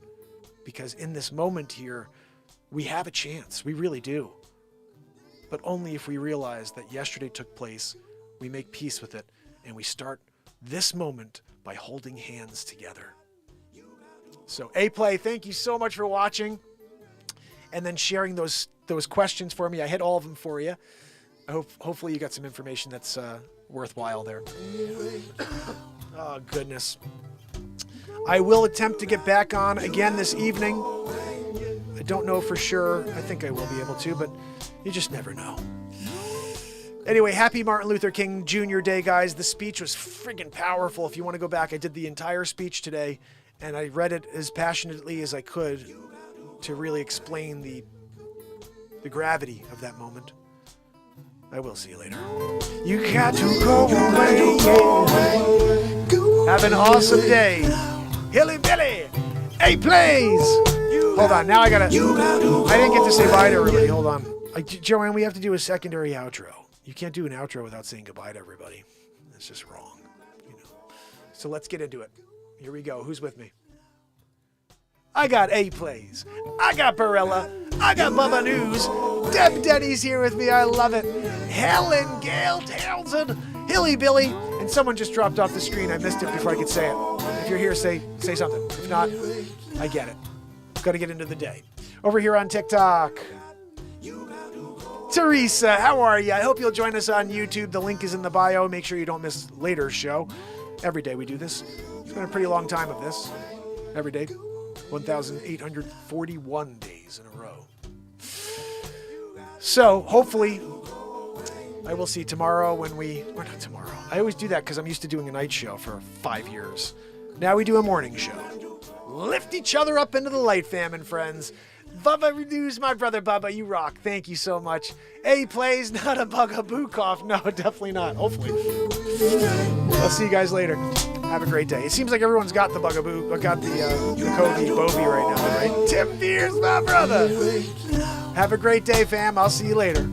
[SPEAKER 4] Because in this moment here, we have a chance. We really do. But only if we realize that yesterday took place, we make peace with it, and we start this moment by holding hands together. So, A-Play, thank you so much for watching and then sharing those questions for me. I hit all of them for you. Hopefully you got some information that's worthwhile there. Oh, goodness. I will attempt to get back on again this evening. I don't know for sure. I think I will be able to, but you just never know. Anyway, happy Martin Luther King Jr. Day, guys. The speech was friggin' powerful. If you want to go back, I did the entire speech today, and I read it as passionately as I could to really explain the gravity of that moment. I will see you later. You got to go away. Have an awesome day. Hilly Billy. Hey, plays. Hold on. Now I didn't get to say bye to everybody. Hold on. Joanne, we have to do a secondary outro. You can't do an outro without saying goodbye to everybody. That's just wrong. You know. So let's get into it. Here we go. Who's with me? I got A-Plays. I got Barella. I got Bubba News. Deb Denny's here with me. I love it. Helen Gale Townsend. Hilly Billy. And someone just dropped off the screen. I missed it before I could say it. If you're here, say something. If not, I get it. Got to get into the day. Over here on TikTok. Teresa, how are you? I hope you'll join us on YouTube. The link is in the bio. Make sure you don't miss later show. Every day we do this. It's been a pretty long time of this. Every day. 1,841 days in a row. So, hopefully, I will see tomorrow or not tomorrow. I always do that because I'm used to doing a night show for 5 years. Now we do a morning show. Lift each other up into the light, fam and friends. Bubba News, my brother Bubba, you rock. Thank you so much. A-Plays, not a bugaboo cough. No, definitely not. Hopefully. I'll see you guys later. Have a great day. It seems like everyone's got the bugaboo, got the Bovie right now, right? Tim Beers, my brother. Have a great day, fam. I'll see you later.